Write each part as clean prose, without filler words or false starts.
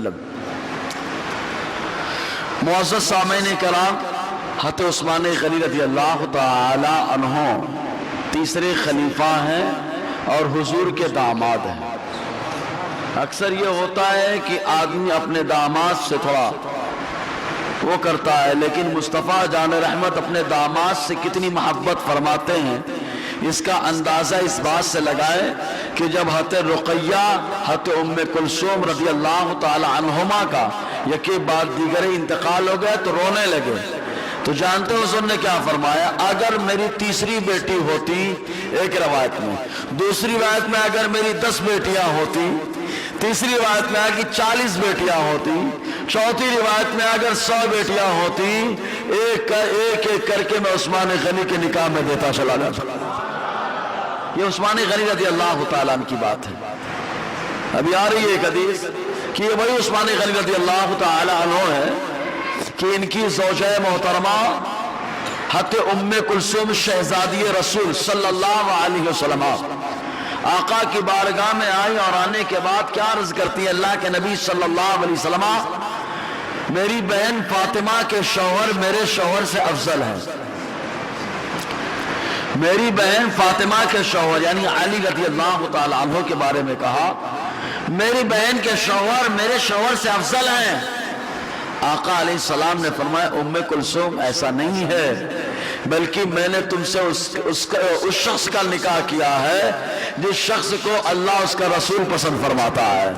وسلم۔ معزز سامعین کرام، حضرت عثمان غنی رضی اللہ تعالی عنہ تیسرے خلیفہ ہیں اور حضور کے داماد ہیں۔ اکثر یہ ہوتا ہے کہ آدمی اپنے داماد سے تھوڑا وہ کرتا ہے، لیکن مصطفیٰ جان رحمت اپنے داماد سے کتنی محبت فرماتے ہیں اس کا اندازہ اس بات سے لگائے کہ جب حضرت رقیہ حضرت ام کلثوم رضی اللہ تعالی عنہما کا یکے بعد دیگر انتقال ہو گیا تو رونے لگے، تو جانتے ہو حضور نے کیا فرمایا؟ اگر میری تیسری بیٹی ہوتی، ایک روایت میں، دوسری روایت میں اگر میری 10 بیٹیاں ہوتی، تیسری روایت میں اگر 40 بیٹیاں ہوتی، چوتھی روایت میں اگر 100 بیٹیاں ہوتی، ایک ایک کر کے میں عثمان غنی کے نکاح میں دیتا چلا جاتا۔ یہ عثمان غنی رضی اللہ تعالیٰ عنہ کی بات ہے۔ ابھی آ رہی ہے ایک حدیث کہ یہ وہی عثمان غنی رضی اللہ تعالیٰ عنہ ہے کہ ان کی زوجہ محترمہ حضرت ام کلثوم شہزادی رسول صلی اللہ علیہ وسلم آقا کی بارگاہ میں آئی اور آنے کے بعد کیا عرض کرتی ہے؟ اللہ کے نبی صلی اللہ علیہ وسلم، میری بہن فاطمہ کے شوہر میرے شوہر سے افضل ہیں۔ میری بہن فاطمہ کے شوہر یعنی علی رضی اللہ تعالی عنہ کے بارے میں کہا، میری بہن کے شوہر میرے شوہر سے افضل ہیں۔ آقا علیہ السلام نے فرمایا، ام کلثوم ایسا نہیں ہے، بلکہ میں نے تم سے اس شخص کا نکاح کیا ہے جس شخص کو اللہ اس کا رسول پسند فرماتا ہے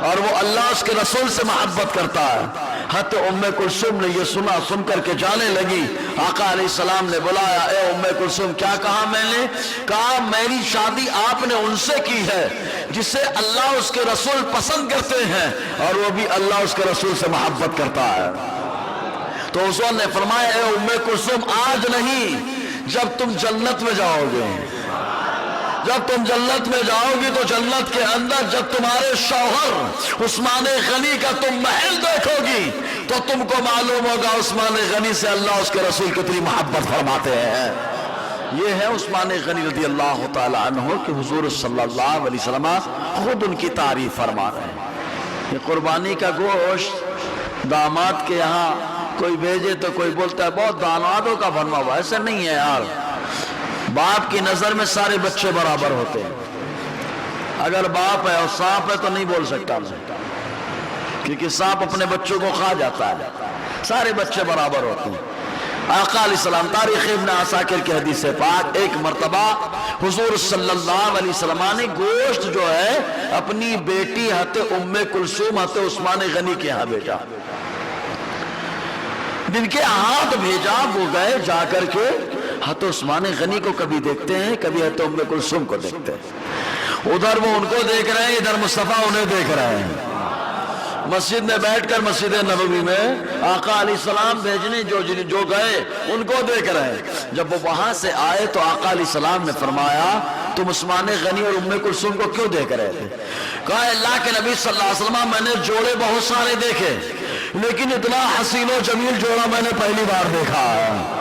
اور وہ اللہ اس کے رسول سے محبت کرتا ہے۔ حضرت ام کلثوم نے یہ سن کر کے جانے لگی۔ آقا علیہ السلام نے بلایا، اے ام کلثوم کیا کہا؟ میں نے کہا میری شادی آپ نے ان سے کی ہے جسے اللہ اس کے رسول پسند کرتے ہیں اور وہ بھی اللہ اس کے رسول سے محبت کرتا ہے۔ تو حضور نے فرمایا، اے ام کلثوم آج نہیں، جب تم جنت میں جاؤ گے، جب تم جنت میں جاؤ گی تو جنت کے اندر جب تمہارے شوہر عثمان غنی کا تم محل دیکھو گی تو تم کو معلوم ہوگا عثمان غنی سے اللہ اس کے رسول کتنی محبت فرماتے ہیں۔ یہ ہے عثمان غنی رضی اللہ تعالی عنہ کہ حضور صلی اللہ علیہ وسلم خود ان کی تعریف فرما رہے ہیں۔ یہ قربانی کا گوشت داماد کے یہاں کوئی بھیجے تو کوئی بولتا ہے بہت دامادوں کا بنوا ہوا، ایسا نہیں ہے یار۔ باپ کی نظر میں سارے بچے برابر ہوتے ہیں۔ اگر باپ ہے اور سانپ ہے تو نہیں بول سکتا میں، کیونکہ سانپ اپنے بچوں کو کھا جاتا ہے، سارے بچے برابر ہوتے ہیں۔ آقا علیہ السلام تاریخ ابن عساکر کی حدیث پاک، ایک مرتبہ حضور صلی اللہ علیہ وسلم نے گوشت جو ہے اپنی بیٹی حضرت ام کلثوم حضرت عثمان غنی کے ہاں بھیجا، جن کے ہاتھ بھیجا وہ گئے جا کر کے حضرت عثمان غنی کو کبھی دیکھتے ہیں، کبھی حضرت ام کلثوم کو دیکھتے ہیں۔ ادھر وہ ان کو دیکھ رہے ہیں، ادھر مصطفیٰ انہیں دیکھ رہے ہیں۔ مسجد میں بیٹھ کر مسجد نبوی میں آقا علیہ السلام بھیجنے جو گئے ان کو دیکھ رہے ہیں۔ جب وہ وہاں سے آئے تو آقا علیہ السلام نے فرمایا، تم عثمان غنی اور ام کلثوم کو کیوں دیکھ رہے تھے؟ کہا اللہ کے نبی صلی اللہ علیہ وسلم، میں نے جوڑے بہت سارے دیکھے لیکن اتنا حسین و جمیل جوڑا میں نے پہلی بار دیکھا ہے،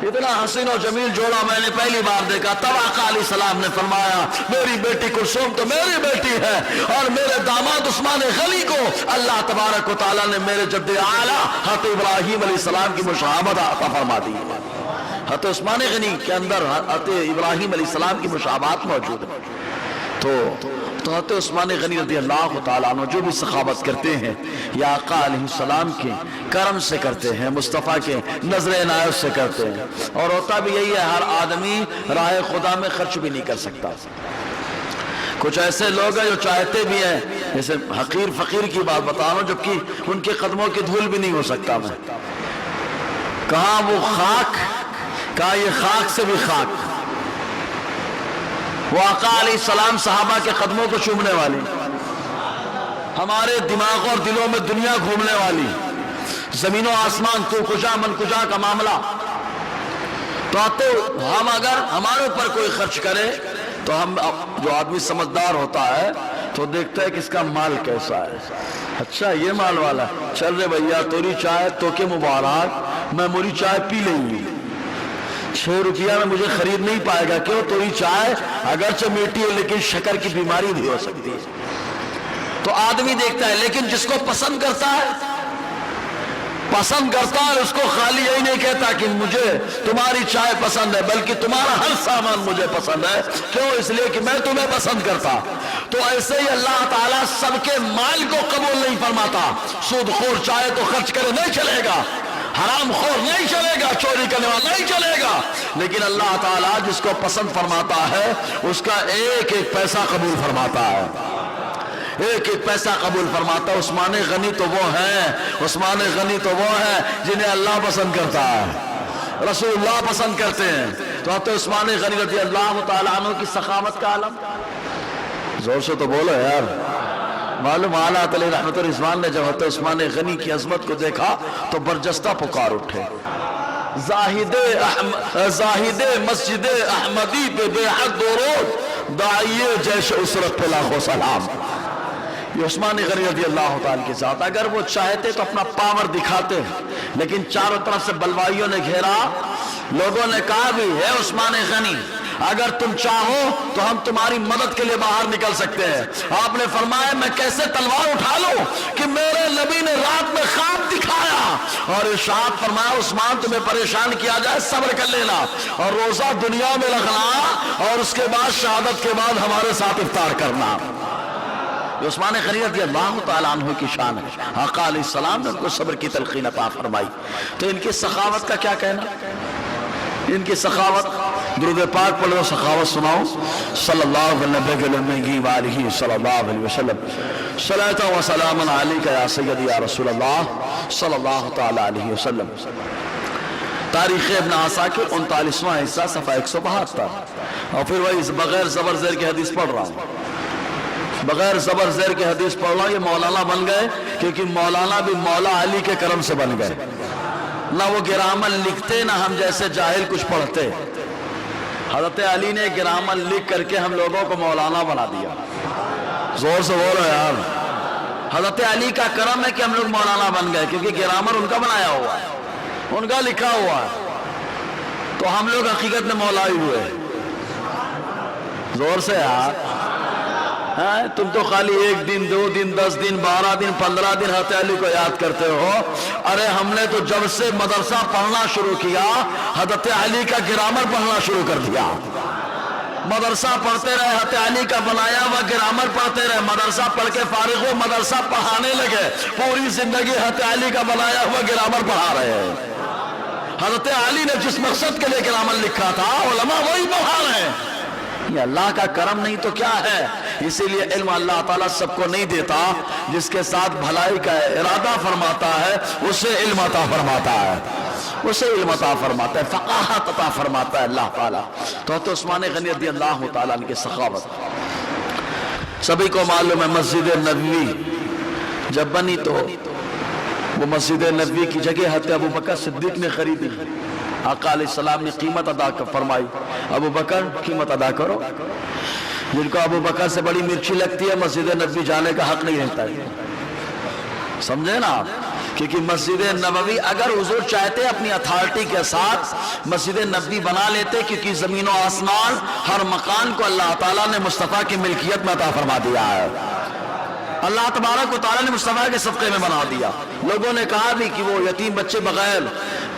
اتنا حسین و جمیل جوڑا میں نے پہلی بار دیکھا۔ تب آقا علیہ السلام نے فرمایا، میری بیٹی کلثوم تو میری بیٹی ہے اور میرے داماد عثمان غنی کو اللہ تبارک و تعالیٰ نے میرے جد اعلیٰ حضرت ابراہیم علیہ السلام کی مشابہت عطا فرما دی ہے۔ حضرت عثمان غنی کے اندر حضرت ابراہیم علیہ السلام کی مشابہت موجود ہے۔ تو حضرت عثمان غنی رضی اللہ تعالیٰ عنہ جو بھی سخاوت کرتے ہیں یا آقا علیہ السلام کے کرم سے کرتے ہیں، مصطفیٰ کے نظر عنایت سے کرتے ہیں، اور ہوتا بھی یہی ہے، ہر آدمی راہ خدا میں خرچ بھی نہیں کر سکتا۔ کچھ ایسے لوگ ہیں جو چاہتے بھی ہیں، جیسے حقیر فقیر کی بات بتا رہا ہوں، جبکہ ان کے قدموں کی دھول بھی نہیں ہو سکتا میں۔ کہاں وہ خاک، کہا یہ خاک سے بھی خاک، وہ آقا علیہ السلام صحابہ کے قدموں کو چومنے والی، ہمارے دماغ اور دلوں میں دنیا گھومنے والی، زمین و آسمان تو کجا من کجا کا معاملہ۔ تو ہم اگر ہمارے اوپر کوئی خرچ کرے تو ہم، جو آدمی سمجھدار ہوتا ہے تو دیکھتا ہے کہ اس کا مال کیسا ہے، اچھا یہ مال والا، چل رہے بھیا توری چائے تو کے مبارک، میں موری چائے پی لیں گی، 6 روپیہ میں مجھے خرید نہیں پائے گا، کیوں؟ توری چائے اگرچہ میٹھی ہے لیکن شکر کی بیماری بھی ہو سکتی ہے۔ تو آدمی دیکھتا ہے، لیکن جس کو پسند کرتا ہے اس کو خالی یہی نہیں کہتا کہ مجھے تمہاری چائے پسند ہے، بلکہ تمہارا ہر سامان مجھے پسند ہے۔ کیوں؟ اس لیے کہ میں تمہیں پسند کرتا۔ تو ایسے ہی اللہ تعالیٰ سب کے مال کو قبول نہیں فرماتا۔ سود خور چاہے تو خرچ کرے، نہیں چلے گا، حرام خور نہیں چلے گا، چوری کرنے والا نہیں چلے گا، لیکن اللہ تعالیٰ جس کو پسند فرماتا ہے اس کا ایک ایک پیسہ قبول فرماتا ہے، ایک ایک پیسہ قبول فرماتا ہے۔ عثمان غنی تو وہ ہیں، عثمان غنی تو وہ ہیں جنہیں اللہ پسند کرتا ہے، رسول اللہ پسند کرتے ہیں۔ تو حضرت عثمان غنی رضی اللہ تعالیٰ عنہ کی سخاوت کا عالم، زور سے تو بولو یار۔ معلوم اعلیٰ علیہ رحمت الرضوان نے جب حضرت عثمان غنی کی عظمت کو دیکھا تو برجستہ پکار اٹھے، زاہد مسجد احمدی پہ بے حد درود، داعیے جیش اسرت پہ لاکھوں سلام۔ یہ عثمان غنی رضی اللہ تعالیٰ کی ذات، اگر وہ چاہتے تو اپنا پاور دکھاتے، لیکن چاروں طرف سے بلوائیوں نے گھیرا۔ لوگوں نے کہا بھی ہے عثمان غنی اگر تم چاہو تو ہم تمہاری مدد کے لیے باہر نکل سکتے ہیں۔ آپ نے فرمایا میں کیسے تلوار اٹھا لوں کہ میرے نبی نے رات میں خواب دکھایا اور ارشاد فرمایا عثمان تمہیں پریشان کیا جائے صبر کر لینا اور روزہ دنیا میں رکھنا اور اس کے بعد شہادت کے بعد ہمارے ساتھ افطار کرنا۔ عثمان غنی رضی اللہ تعالیٰ عنہ کی شان ہے، آقا علیہ السلام نے ان کو صبر کی تلقین عطا فرمائی۔ تو ان کی سخاوت کا کیا کہنا، ان کی سخاوت، درود پاک پڑھ لو، سخاوت سناؤ۔ صلی اللہ علیہ صلی اللہ علیہ وسلم، صلاۃ و سلام علیک یا سیدی یا رسول اللہ صلی اللہ تعالیٰ علیہ وسلم۔ تاریخ ابن عساکر 39واں حصہ صفحہ 172۔ اور پھر وہی بغیر زبر زیر کی حدیث پڑھ رہا ہوں، بغیر زبر زیر کی حدیث پڑھ رہا ہوں۔ یہ مولانا بن گئے کیونکہ مولانا بھی مولا علی کے کرم سے بن گئے، نہ وہ گرامر لکھتے نہ ہم جیسے جاہل کچھ پڑھتے۔ حضرت علی نے گرامر لکھ کر کے ہم لوگوں کو مولانا بنا دیا، زور سے بولو یار۔ حضرت علی کا کرم ہے کہ ہم لوگ مولانا بن گئے، کیونکہ گرامر ان کا بنایا ہوا ہے، ان کا لکھا ہوا ہے، تو ہم لوگ حقیقت میں مولا ہی ہوئے۔ زور سے یار، تم تو خالی 1 دن 2 دن 10 دن 12 دن 15 دن حضرت علی کو یاد کرتے ہو۔ ارے ہم نے تو جب سے مدرسہ پڑھنا شروع کیا حضرت علی کا گرامر پڑھنا شروع کر دیا، مدرسہ پڑھتے رہے، حضرت علی کا بنایا ہوا گرامر پڑھتے رہے، مدرسہ پڑھ کے فارغ ہو مدرسہ پڑھانے لگے، پوری زندگی حضرت علی کا بنایا ہوا گرامر پڑھا رہے ہیں۔ حضرت علی نے جس مقصد کے لیے گرامر لکھا تھا علماء وہی پڑھا رہے ہیں۔ یہ اللہ کا کرم نہیں تو کیا ہے؟ اسی لیے علم اللہ تعالیٰ سب کو نہیں دیتا، جس کے ساتھ بھلائی کا ارادہ فرماتا ہے اسے علم عطا فرماتا ہے، اسے علم عطا فرماتا ہے، فقاہت عطا فرماتا ہے اللہ تعالیٰ۔ تو حضرت عثمان غنی رضی اللہ تعالیٰ عنہ کی سخاوت سبھی کو معلوم ہے۔ مسجد نبوی جب بنی تو وہ مسجد نبوی کی جگہ حضرت ابوبکر صدیق نے خریدی، آقا علیہ السلام نے قیمت ادا فرمائی، ابو بکر قیمت ادا کرو۔ جن کو ابو بکر سے بڑی مرچی لگتی ہے مسجد نبوی جانے کا حق نہیں رہتا ہے، سمجھے نا آپ؟ کیونکہ مسجد نبوی اگر حضور چاہتے اپنی اتھارٹی کے ساتھ مسجد نبوی بنا لیتے، کیونکہ زمین و آسمان ہر مکان کو اللہ تعالیٰ نے مصطفیٰ کی ملکیت میں عطا فرما دیا ہے، اللہ تبارک و تعالیٰ نے مصطفیٰ کے صدقے میں بنا دیا۔ لوگوں نے کہا بھی کہ وہ یتیم بچے بغیر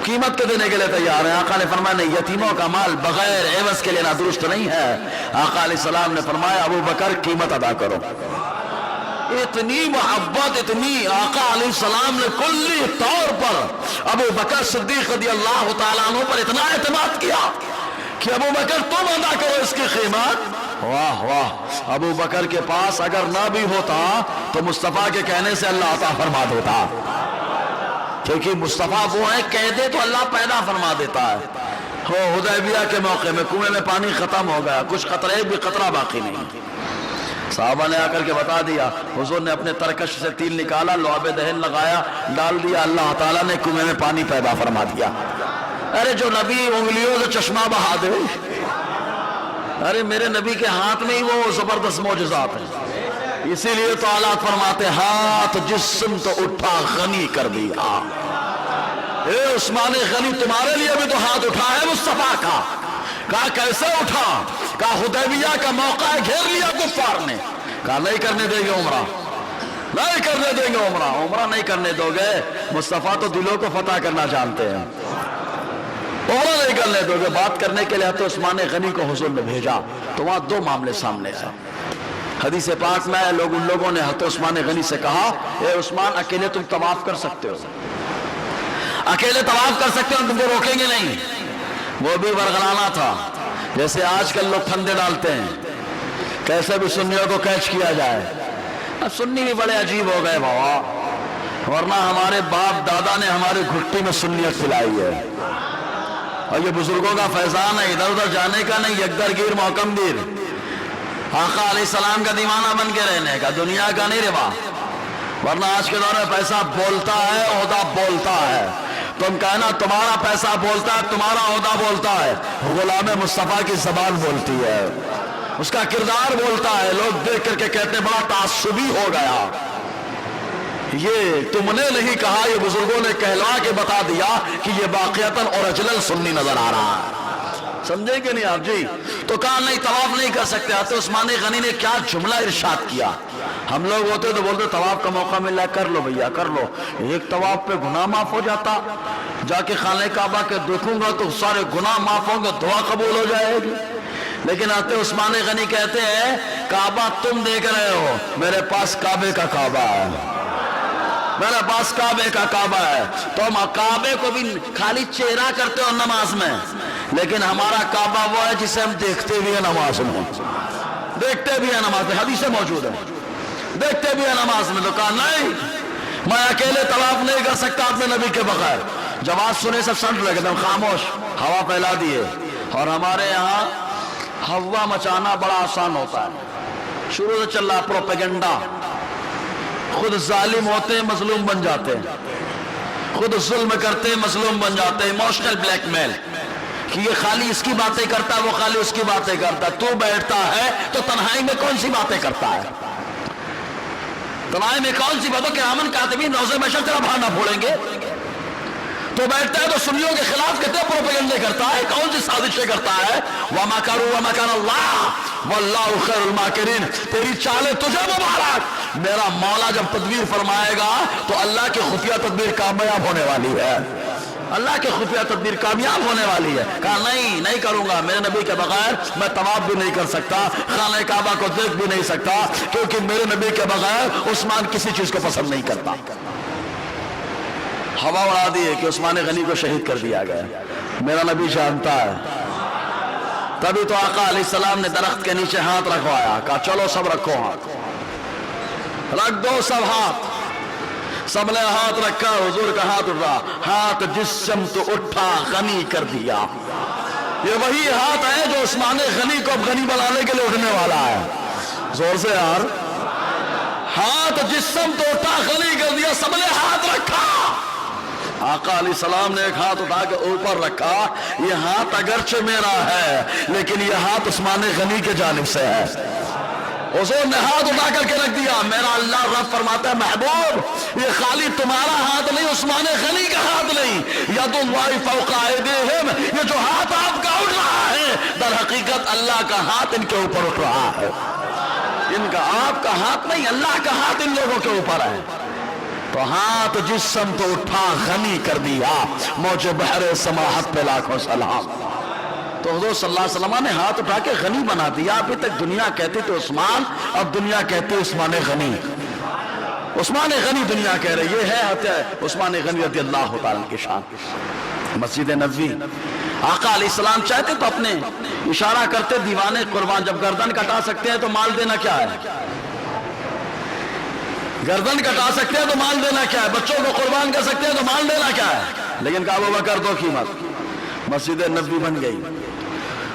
قیمت کے دینے کے لیے تیار ہیں، آقا نے فرمایا نہیں، یتیموں کا مال بغیر عوض کے لینا درست نہیں ہے۔ آقا علیہ السلام نے فرمایا ابو بکر قیمت ادا کرو۔ اتنی محبت، اتنی آقا علیہ السلام نے کلی طور پر ابو بکر صدیق رضی اللہ تعالیٰ عنہ پر اتنا اعتماد کیا کہ ابو بکر تم ادا کرو اس کی قیمت۔ واہ واہ، ابو بکر کے پاس اگر نہ بھی ہوتا تو مصطفیٰ کے کہنے سے اللہ عطا فرما دیتا، کیونکہ مصطفیٰ وہ ہے کہہ دے تو اللہ پیدا فرما دیتا ہے۔ حدیبیہ کے موقع میں کنویں میں پانی ختم ہو گیا، کچھ قطرے بھی قطرہ باقی نہیں، صحابہ نے آ کر کے بتا دیا، حضور نے اپنے ترکش سے تیل نکالا، لعاب دہن لگایا، ڈال دیا، اللہ تعالیٰ نے کنویں میں پانی پیدا فرما دیا۔ ارے جو نبی انگلیوں سے چشمہ بہا دے، ارے میرے نبی کے ہاتھ میں ہی وہ زبردست معجزات ہیں۔ اسی لیے تو آلات فرماتے ہاتھ جسم تو اٹھا غنی کر دیا۔ اے عثمان غنی تمہارے لیے بھی تو ہاتھ اٹھا ہے مصطفیٰ کا۔ کہا کیسے اٹھا؟ کہا حدیبیہ کا موقع ہے، گھیر لیا کفار نے، کہا نہیں کرنے دے گے عمرہ، نہیں کرنے دیں گے عمرہ، عمرہ نہیں کرنے دو گے، مصطفیٰ تو دلوں کو فتح کرنا جانتے ہیں، عمرہ نہیں کرنے دو گے۔ بات کرنے کے لیے حضرت عثمان غنی کو حضور نے بھیجا تو وہاں دو معاملے سامنے آئے۔ حدیث پاک میں ان لوگوں نے حضرت عثمان غنی سے کہا، اے عثمان اکیلے تم طواف کر سکتے ہو، اکیلے طواف کر سکتے ہو، تم کو روکیں گے نہیں۔ وہ بھی ورغلانا تھا، جیسے آج کل لوگ پھندے ڈالتے ہیں کیسے بھی سنیوں کو کیچ کیا جائے۔ اب سنی بھی بڑے عجیب ہو گئے بابا، ورنہ ہمارے باپ دادا نے ہماری گھٹی میں سنیت پلائی ہے، اور یہ بزرگوں کا فیضان ہے، ادھر ادھر جانے کا نہیں، یکدرگیر محکم گیر، آقا علیہ السلام کا دیوانہ بن کے رہنے کا، دنیا کا نہیں روا۔ ورنہ آج کے دور میں پیسہ بولتا ہے، عہدہ بولتا ہے، تم کہنا تمہارا پیسہ بولتا ہے، تمہارا عہدہ بولتا ہے، غلام مصطفیٰ کی زبان بولتی ہے، اس کا کردار بولتا ہے، لوگ دیکھ کر کے کہتے ہیں بڑا تعصبی ہو گیا۔ یہ تم نے نہیں کہا، یہ بزرگوں نے کہلوا کے بتا دیا کہ یہ واقعتاً اوریجنل سنی نظر آ رہا ہے، سمجھیں کہ نہیں آپ جی؟ تو کہا نہیں طواف نہیں کر سکتے۔ حضرت عثمان غنی نے کیا جملہ ارشاد کیا، ہم لوگ ہوتے تو بولتے طواف کا موقع مل رہا ہے کر لو بھیا کر لو، ایک طواف پہ گناہ معاف ہو جاتا، جا کے خانہ کعبہ کے دیکھوں گا تو سارے گناہ معاف ہوں گے، دعا قبول ہو جائے گی۔ لیکن حضرت عثمان غنی کہتے ہیں کعبہ تم دیکھ رہے ہو، میرے پاس کعبے کا کعبہ ہے، میرے پاس کعبے کا کعبہ ہے۔ تم کعبے کو بھی خالی چہرہ کرتے ہو نماز میں، لیکن ہمارا کعبہ وہ ہے جسے ہم دیکھتے بھی ہیں نماز میں، دیکھتے بھی ہیں نماز میں، حدیثیں موجود ہیں، دیکھتے بھی ہیں نماز میں۔ تو کہا نہیں میں اکیلے طواف نہیں کر سکتا اپنے نبی کے بغیر۔ جواب سنے سب سنٹ لگے تم خاموش، ہوا پھیلا دیے۔ اور ہمارے یہاں ہوا مچانا بڑا آسان ہوتا ہے، شروع سے چل رہا پروپیگنڈا، خود ظالم ہوتے ہیں مظلوم بن جاتے ہیں، خود ظلم کرتے ہیں مظلوم بن جاتے ہیں، ایموشنل بلیک میل کہ یہ خالی اس کی باتیں کرتا ہے، وہ خالی اس کی باتیں کرتا ہے، تو بیٹھتا ہے تو تنہائی میں کون سی باتیں کرتا ہے، تنہائی میں کون سی باتوں کہ امن کاتبین روزے محشر تیرا بھانا پھوڑیں گے، تو بیٹھتا ہے تو سنیوں کے خلاف کتنے پروپیگنڈے کرتا ہے، کون سی سازشیں کرتا ہے۔ وَمَكَرُوا وَمَكَرَ اللَّهُ وَاللَّهُ خَيْرُ الْمَاكِرِينَ، تیری چالیں تجھے مبارک، میرا مولا جب تدبیر فرمائے گا تو اللہ کی خفیہ تدبیر کامیاب ہونے والی ہے، اللہ کی خفیہ تدبیر کامیاب ہونے والی ہے۔ کہا نہیں کروں گا، میرے نبی کے بغیر میں طواف بھی نہیں کر سکتا، خانہ کعبہ کو دیکھ بھی نہیں سکتا، کیونکہ میرے نبی کے بغیر عثمان کسی چیز کو پسند نہیں کرتا۔ ہوا اڑا دی کہ عثمان غنی کو شہید کر دیا گیا، میرا نبی جانتا ہے۔ تبھی تو آقا علیہ السلام نے درخت کے نیچے ہاتھ رکھوایا، کہا چلو سب رکھو ہاتھ، رکھ دو سب ہاتھ، سب نے ہاتھ رکھا، حضور کا ہاتھ اٹھا، ہاتھ جس سمت اٹھا غنی کر دیا۔ یہ وہی ہاتھ ہے جو عثمان غنی کو غنی بنانے کے لیے اٹھنے والا ہے، زور سے یار، ہاتھ جس سمت اٹھا غنی کر دیا، سب نے ہاتھ رکھا۔ آقا علیہ السلام نے ایک ہاتھ اٹھا کے اوپر رکھا، یہ ہاتھ اگرچہ میرا ہے لیکن یہ ہاتھ عثمان غنی کے جانب سے ہے۔ حضور نے ہاتھ اٹھا کر کے رکھ دیا، میرا اللہ رب فرماتا ہے محبوب یہ خالی تمہارا ہاتھ نہیں، عثمان غنی کا ہاتھ نہیں، ید اللہ فوق ایدیہم، یہ جو ہاتھ آپ کا اٹھ رہا ہے در حقیقت اللہ کا ہاتھ ان کے اوپر اٹھ رہا ہے، ان کا آپ کا ہاتھ نہیں، اللہ کا ہاتھ ان لوگوں کے اوپر ہے۔ تو ہاتھ جس سمت اٹھا غنی کر دیا، موج بحر سماحت پہ لاکھوں سلام۔ تو حضور صلی اللہ علیہ وسلم نے ہاتھ اٹھا کے غنی بنا دیا۔ ابھی تک دنیا کہتی تھی عثمان، اب دنیا کہتی عثمان غنی، عثمان غنی دنیا کہہ رہی یہ ہے عثمان غنی رضی اللہ تعالیٰ کی شان۔ مسجد نبوی آقا علیہ السلام چاہتے تو اپنے اشارہ کرتے دیوانے قربان، جب گردن کٹا سکتے ہیں تو مال دینا کیا ہے، گردن کٹا سکتے ہیں تو مال دینا کیا ہے، بچوں کو قربان کر سکتے ہیں تو مال دینا کیا ہے، لیکن کہا ابوبکر دو قیمت۔ مسجد نبوی بن گئی،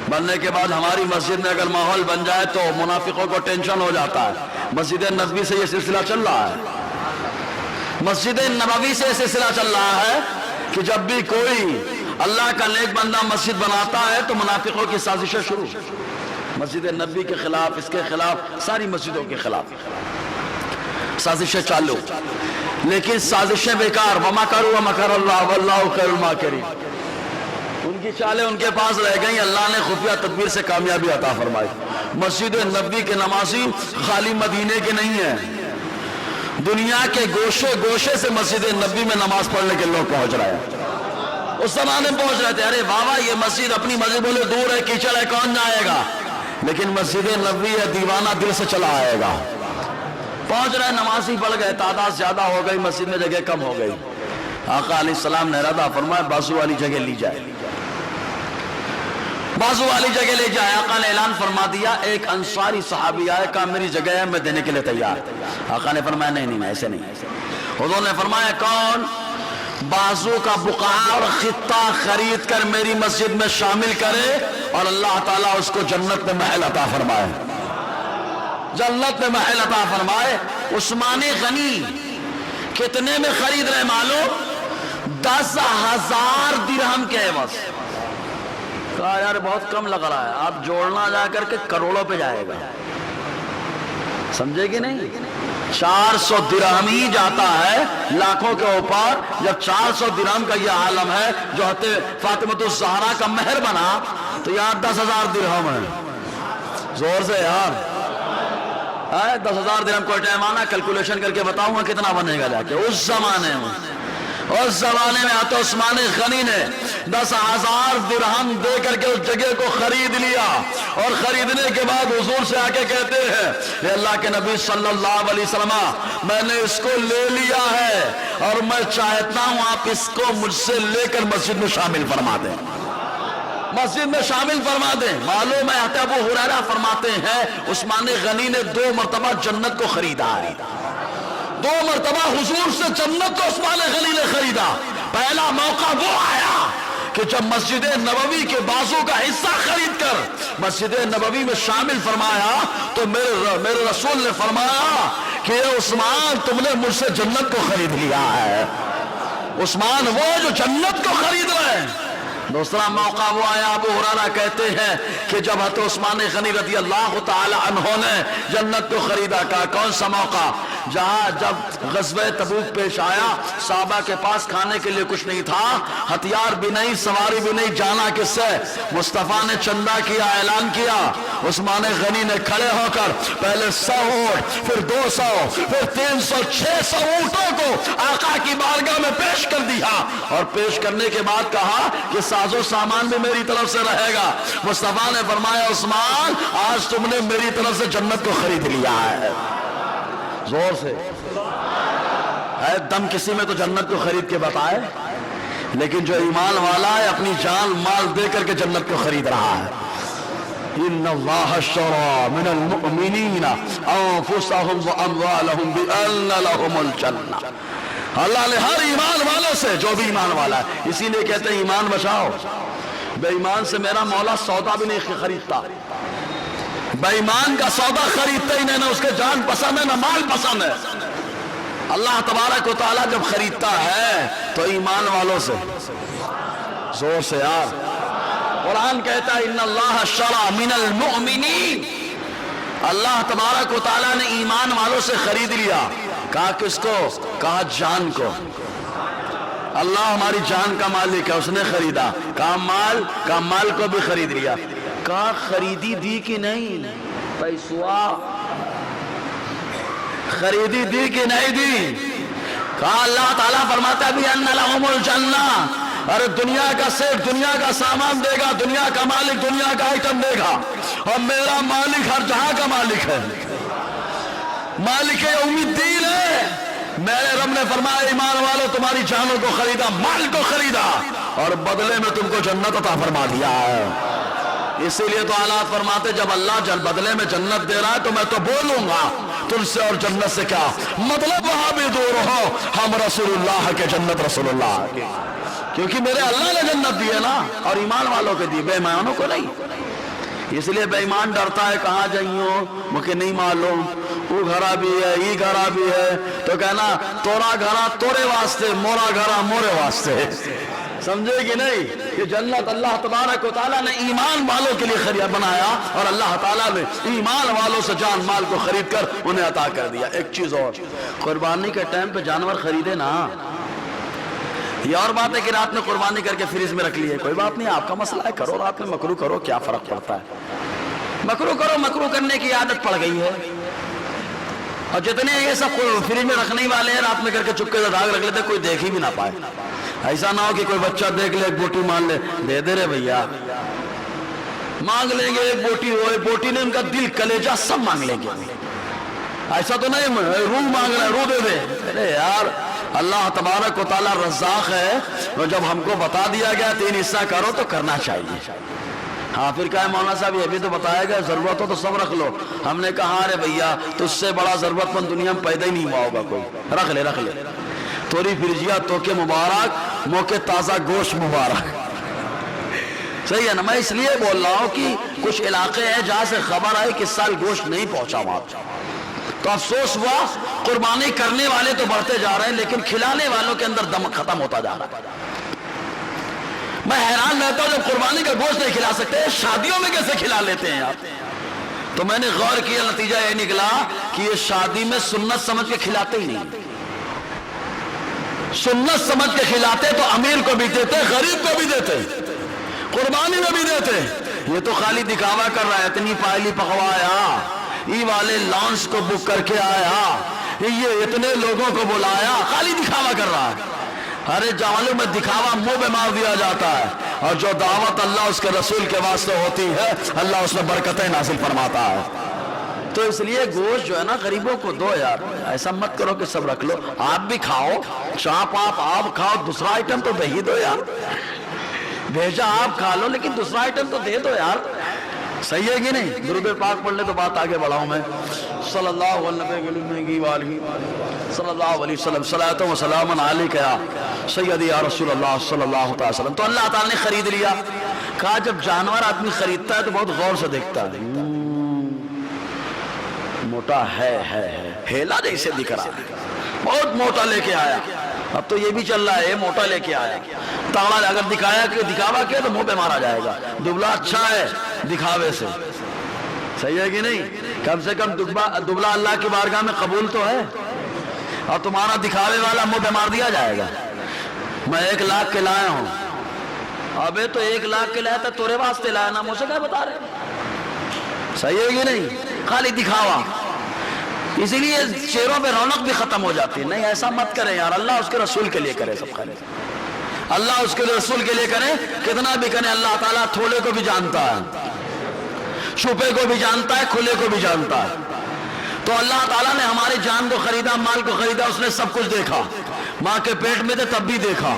بننے کے بعد ہماری مسجد میں اگر ماحول بن جائے تو منافقوں کو ٹینشن ہو جاتا ہے۔ مسجد نبوی سے یہ سلسلہ چل رہا ہے، مسجد نبوی سے یہ سلسلہ چل رہا ہے کہ جب بھی کوئی اللہ کا نیک بندہ مسجد بناتا ہے تو منافقوں کی سازشیں شروع، مسجد نبوی کے خلاف، اس کے خلاف، ساری مسجدوں کے خلاف سازشیں چالو، لیکن سازشیں بیکار۔ وَمَكَرُوا وَمَكَرَ اللَّهُ وَاللَّهُ خَيْرُ الْمَاكِرِينَ، ان کی چالیں ان کے پاس رہ گئیں، اللہ نے خفیہ تدبیر سے کامیابی عطا فرمائی۔ مسجد نبوی کے نمازی خالی مدینے کے نہیں ہیں، دنیا کے گوشے گوشے سے مسجد نبی میں نماز پڑھنے کے لوگ پہنچ رہے ہیں۔ اس زمانے میں پہنچ رہے تھے، ارے بابا یہ مسجد اپنی مسجد بولے دور ہے، کیچڑ ہے، کون جائے گا؟ لیکن مسجد نبی ہے، دیوانہ دل سے چلا آئے گا۔ پہنچ رہے، نمازی بڑھ گئے، تعداد زیادہ ہو گئی، مسجد میں جگہ کم ہو گئی۔ آقا علیہ السلام نے ارادہ فرمایا بازو والی جگہ لی جائے، بازو والی جگہ لے جائے۔ آقا نے اعلان فرما دیا، ایک انصاری صحابی آئے، کہا میری جگہ ہے، میں دینے کے لیے تیار۔ آقا نے فرمایا نہیں ایسے نہیں۔ حضور نے فرمایا کون بازو کا بقعہ اور خطہ خرید کر میری مسجد میں شامل کرے اور اللہ تعالیٰ اس کو جنت میں محل عطا فرمائے، جنت میں محل عطا فرمائے۔ عثمان غنی کتنے میں خرید رہے معلوم؟ 10,000 درہم کے عوض۔ کہا یار بہت کم لگ رہا ہے، آپ جوڑنا جا کر کے کروڑوں پہ جائے گا، سمجھے کہ نہیں؟ 400 درہم ہی جاتا ہے لاکھوں کے اوپر۔ جب 400 درہم کا یہ عالم ہے جو حضرت فاطمہ الزہرا کا مہر بنا، تو یار 10,000 درہم ہے، زور سے یار 10,000 درہم کوئی ٹائم آنا کیلکولیشن کر کے بتاؤں گا کتنا بنے گا جا کے۔ اس زمانے میں آتا عثمان غنی نے 10,000 درہم دے کر کے اس جگہ کو خرید لیا، اور خریدنے کے بعد حضور سے آ کے کہتے ہیں کہ اللہ کے نبی صلی اللہ علیہ وسلم میں نے اس کو لے لیا ہے اور میں چاہتا ہوں آپ اس کو مجھ سے لے کر مسجد میں شامل فرما دیں، مسجد میں شامل فرما دیں۔ معلوم ہے حضرت ابو ہریرہ فرماتے ہیں عثمان غنی نے 2 مرتبہ جنت کو خریدا ہے، 2 مرتبہ حضور سے جنت کو عثمان غنی نے خریدا۔ پہلا موقع وہ آیا کہ جب مسجد نبوی کے بازو کا حصہ خرید کر مسجد نبوی میں شامل فرمایا تو میرے رسول نے فرمایا کہ عثمان تم نے مجھ سے جنت کو خرید لیا ہے۔ عثمان وہ جو جنت کو خرید رہے ہیں۔ دوسرا موقع وہ آیا، ابو ہریرہ کہتے ہیں کہ جب حضرت عثمان غنی رضی اللہ تعالی عنہ نے جنت کو خریدا، کہا کون سا موقع؟ جہاں جب غزوہ تبوک پیش آیا، صحابہ کے پاس کھانے کے لیے کچھ نہیں تھا، ہتھیار بھی نہیں، سواری بھی نہیں، جانا کس سے؟ مصطفیٰ نے چندہ کیا، اعلان کیا، عثمان غنی نے کھڑے ہو کر پہلے 100 اونٹ، پھر 200، پھر 300، 600 اونٹوں کو آقا کی بارگاہ میں پیش کر دیا، اور پیش کرنے کے بعد کہا کہ ساز و سامان بھی میری طرف سے رہے گا۔ مصطفیٰ نے فرمایا عثمان آج تم نے میری طرف سے جنت کو خرید لیا ہے۔ زور سے ہے دم کسی میں تو جنت کو خرید کے بتائے، لیکن جو ایمان والا ہے اپنی جان مال دے کر کے جنت کو خرید رہا ہے۔ ان اللہ اشتری من المؤمنین انفسهم واموالهم بان لهم الجنہ۔ اللہ نے ہر ایمان والے سے، جو بھی ایمان والا ہے، اسی لیے کہتے ہیں ایمان بچاؤ۔ بے ایمان سے میرا مولا سودا بھی نہیں خریدتا، بے ایمان کا سودا خریدتا ہی نہیں، نہ اس کے جان پسند ہے نہ مال پسند ہے۔ اللہ تبارک و تعالیٰ جب خریدتا ہے تو ایمان والوں سے، زور سے یار قرآن کہتا ہے ان اللہ اشتری من المؤمنین، اللہ تبارک و تعالیٰ نے ایمان والوں سے خرید لیا۔ کہا کس کو؟ کہا جان کو۔ اللہ ہماری جان کا مالک ہے، اس نے خریدا۔ کہا مال؟ کہا مال کو بھی خرید لیا۔ کہا خریدی دی کہ نہیں؟ پیسوا خریدی دی کہ نہیں دی؟ کہا اللہ تعالیٰ فرماتا ہے بِأَنَّ لَهُمُ الْجَنَّةَ، ارے دنیا کا سیٹ دنیا کا سامان دے گا، دنیا کا مالک دنیا کا آئٹم دے گا، اور میرا مالک ہر جہاں کا مالک ہے، مالک یوم الدین ہے۔ میرے رب نے فرمایا ایمان والوں تمہاری جانوں کو خریدا، مال کو خریدا، اور بدلے میں تم کو جنت عطا فرما دیا ہے۔ اسی لیے تو حالات فرماتے جب اللہ بدلے میں جنت دے رہا ہے تو میں تو بولوں گا تم سے اور جنت سے کیا مطلب، وہاں بھی دور ہو ہم رسول اللہ کے، جنت رسول اللہ کے، کیونکہ میرے اللہ نے جنت دی ہے نا، اور ایمان والوں کے دی، بے ایمانوں کو نہیں۔ اس لیے بے ایمان ڈرتا ہے کہاں جائیوں مجھے نہیں معلوم، وہ گھرا بھی ہے یہ گھرا بھی ہے، تو کہنا تورا گھرا تورے واسطے، مورا گھرا مورے واسطے، سمجھے کہ نہیں؟ کہ جنت اللہ تبارک و تعالیٰ نے ایمان والوں کے لیے خرید بنایا، اور اللہ تعالیٰ نے ایمان والوں سے جان مال کو خرید کر انہیں عطا کر دیا۔ ایک چیز اور، قربانی کے ٹائم پہ جانور خریدے نا، یہ اور بات ہے کہ رات میں قربانی کر کے فریج میں رکھ لیے، کوئی بات نہیں، آپ کا مسئلہ ہے، کرو رات میں مکروہ کرو، کیا فرق پڑتا ہے، مکروہ کرو، مکروہ کرنے کی عادت پڑ گئی ہے، اور جتنے یہ سب فریج میں رکھنے والے ہیں رات میں کر کے چپکے سے داغ رکھ لیتے کوئی دیکھ ہی بھی نہ پائے. ایسا نہ ہو کہ کوئی بچہ دیکھ لے ایک بوٹی مان لے, دے دے رہے بھیا, مانگ لیں گے ایک بوٹی ہو, ایک بوٹی نے ان کا دل کلیجہ سب مانگ لیں گے. ایسا تو نہیں روح مانگ رہا ہے, روح دے دے. ارے یار اللہ تبارک و تعالیٰ رزاق ہے, اور جب ہم کو بتا دیا گیا 3 حصہ کرو تو کرنا چاہیے. ہاں پھر کہا مولانا صاحب یہ بھی تو بتایا گیا ضرورت ہو تو سب رکھ لو. ہم نے کہا ارے بھیا تجھ سے بڑا ضرورت مند دنیا میں پیدا ہی نہیں ہوا ہوگا کوئی, رکھ لے رکھ لے. توری فرجیا تو کے مبارک, موقع تازہ گوشت مبارک. صحیح ہے نا. میں اس لیے بول رہا ہوں کہ کچھ علاقے ہیں جہاں سے خبر آئی کہ اس سال گوشت نہیں پہنچا وہاں, تو افسوس ہوا. قربانی کرنے والے تو بڑھتے جا رہے ہیں لیکن کھلانے والوں کے اندر دم ختم ہوتا جا رہا ہے. میں حیران رہتا ہوں جب قربانی کا گوشت نہیں کھلا سکتے شادیوں میں کیسے کھلا لیتے ہیں آپ. تو میں نے غور کیا, نتیجہ یہ نکلا کہ یہ شادی میں سنت سمجھ کے کھلاتے ہی نہیں. سنت سمجھ کے کھلاتے تو امیر کو بھی دیتے, غریب کو بھی دیتے, قربانی میں بھی دیتے. یہ تو خالی دکھاوا کر رہا ہے, اتنی پائلی پکوایا, ای والے لانچ کو بک کر کے آیا, یہ اتنے لوگوں کو بلایا, خالی دکھاوا کر رہا ہے. ارے جوانوں میں دکھاوا منہ پہ مار دیا جاتا ہے, اور جو دعوت اللہ اس کے رسول کے واسطے ہوتی ہے اللہ اس میں برکتیں نازل فرماتا ہے. تو اس لیے گوشت جو ہے نا غریبوں کو دو یار. ایسا مت کرو کہ سب رکھ لو, آپ بھی کھاؤ, چاپ آپ کھاؤ, دوسرا آئٹم تو دے ہی دو یار. بھیجا آپ کھا لو لیکن دوسرا آئٹم تو دے دو یار. صحیح ہے کہ نہیں؟ درود پاک پڑھ لے تو بات آگے بڑھاؤں میں. صلی اللہ علیہ وسلم صلاۃ و سلام علیک یا سیدی یا رسول اللہ صلی اللہ علیہ وسلم. تو اللہ تعالیٰ نے خرید لیا. کہا جب جانور آدمی خریدتا ہے تو بہت غور سے دیکھتا ہے, موٹا ہے, ہیلا جیسے دکھ رہا ہے, بہت موٹا لے کے آیا. اب تو یہ بھی چل رہا ہے موٹا لے کے آیا. تاڑا اگر دکھایا کہ دکھاوا کیا تو منہ پہ مارا جائے گا. دبلا اچھا ہے دکھاوے سے, صحیح ہے کہ نہیں؟ کم سے کم دبلا اللہ کی بارگاہ میں قبول تو ہے, اور تمہارا دکھاوے والا منہ پہ مار دیا جائے گا. میں 1 لاکھ کے لایا ہوں. ابے تو 1 لاکھ کے لایا تھا تورے واسطے لایا نا, مجھے کیا بتا رہے؟ صحیح ہے کہ نہیں؟ خالی دکھاوا. اسی لیے چہروں پہ رونق بھی ختم ہو جاتی ہے. نہیں ایسا مت کرے یار, اللہ اس کے رسول کے لیے کرے. سب کرے اللہ اس کے رسول کے لیے کرے. کتنا بھی کرے اللہ تعالیٰ تھوڑے کو بھی جانتا ہے, چھپے کو بھی جانتا ہے, کھلے کو بھی جانتا ہے. تو اللہ تعالیٰ نے ہماری جان کو خریدا, مال کو خریدا, اس نے سب کچھ دیکھا. ماں کے پیٹ میں تھے تب بھی دیکھا,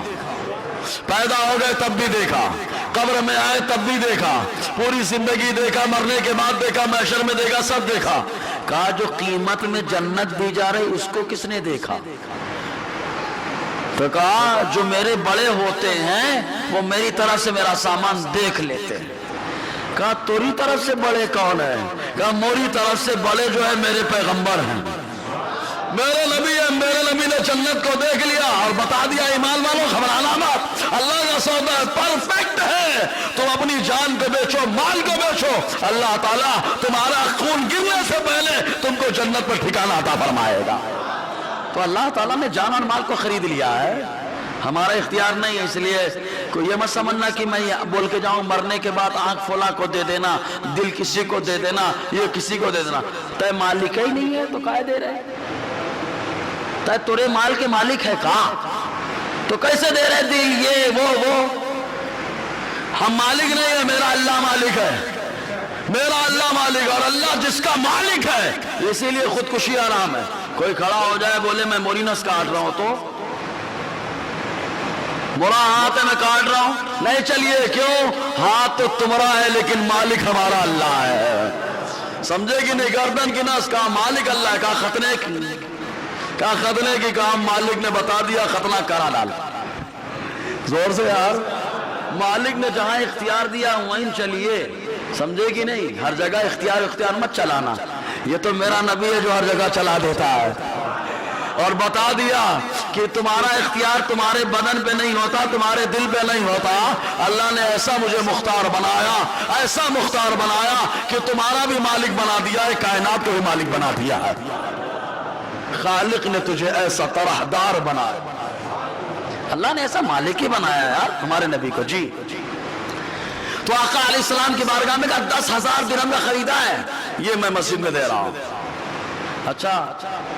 پیدا ہو گئے تب بھی دیکھا, قبر میں آئے تب بھی دیکھا, پوری زندگی دیکھا, مرنے کے بعد دیکھا, محشر میں دیکھا, سب دیکھا. کہا جو قیمت میں جنت دی جا رہی اس کو کس نے دیکھا؟ تو کہا جو میرے بڑے ہوتے ہیں وہ میری طرف سے میرا سامان دیکھ لیتے ہیں. کہا توری طرف سے بڑے کون ہے؟ کہا موری طرف سے بڑے جو ہے میرے پیغمبر ہیں, میرے نبی ہے. میرے نبی نے جنت کو دیکھ لیا اور بتا دیا ایمان والوں گھبرانا مت, اللہ کا سودا پرفیکٹ ہے. تم اپنی جان کو بیچو, مال کو بیچو, اللہ تعالیٰ تمہارا خون گرنے سے پہلے تم کو جنت پر ٹھکانہ عطا فرمائے گا. تو اللہ تعالیٰ نے جان اور مال کو خرید لیا ہے, ہمارا اختیار نہیں ہے. اس لیے کوئی یہ مت سمجھنا کہ میں بول کے جاؤں مرنے کے بعد آنکھ فلاں کو دے دینا, دل کسی کو دے دینا, یہ کسی کو دے دینا. تے مالک ہی نہیں ہے تو کائے دے رہے؟ تے تورے مال کے مالک ہے کہاں تو کیسے دے رہے دل یہ وہ؟ ہم مالک نہیں ہے, میرا اللہ مالک ہے, میرا اللہ مالک. اور اللہ جس کا مالک ہے اسی لیے خودکشی آرام ہے. کوئی کھڑا ہو جائے بولے میں مورینس کاٹ رہا ہوں تو برا ہاتھ ہے میں کاٹ رہا ہوں, نہیں چلیے. کیوں؟ ہاتھ تو تمہارا ہے لیکن مالک ہمارا اللہ ہے. سمجھے کہ نہیں؟ گردن کی نس کا مالک اللہ ہے. کہا ختنے کی کام مالک نے بتا دیا, ختنہ کرا ڈالا. زور سے یار, مالک نے جہاں اختیار دیا وہیں چلیے. سمجھے کہ نہیں؟ ہر جگہ اختیار مت چلانا. یہ تو میرا نبی ہے جو ہر جگہ چلا دیتا ہے, اور بتا دیا کہ تمہارا اختیار تمہارے بدن پہ نہیں ہوتا, تمہارے دل پہ نہیں ہوتا. اللہ نے ایسا مجھے مختار بنایا, ایسا مختار بنایا کہ تمہارا بھی مالک بنا دیا ہے, کائنات کو بھی مالک بنا دیا ہے. خالق نے تجھے ایسا طرحدار بنایا, اللہ نے ایسا مالک ہی بنایا یار ہمارے نبی کو. جی تو آقا علیہ السلام کی بارگاہ میں کہا 10,000 درہم کا خریدا ہے, یہ میں مسجد میں دے رہا ہوں. اچھا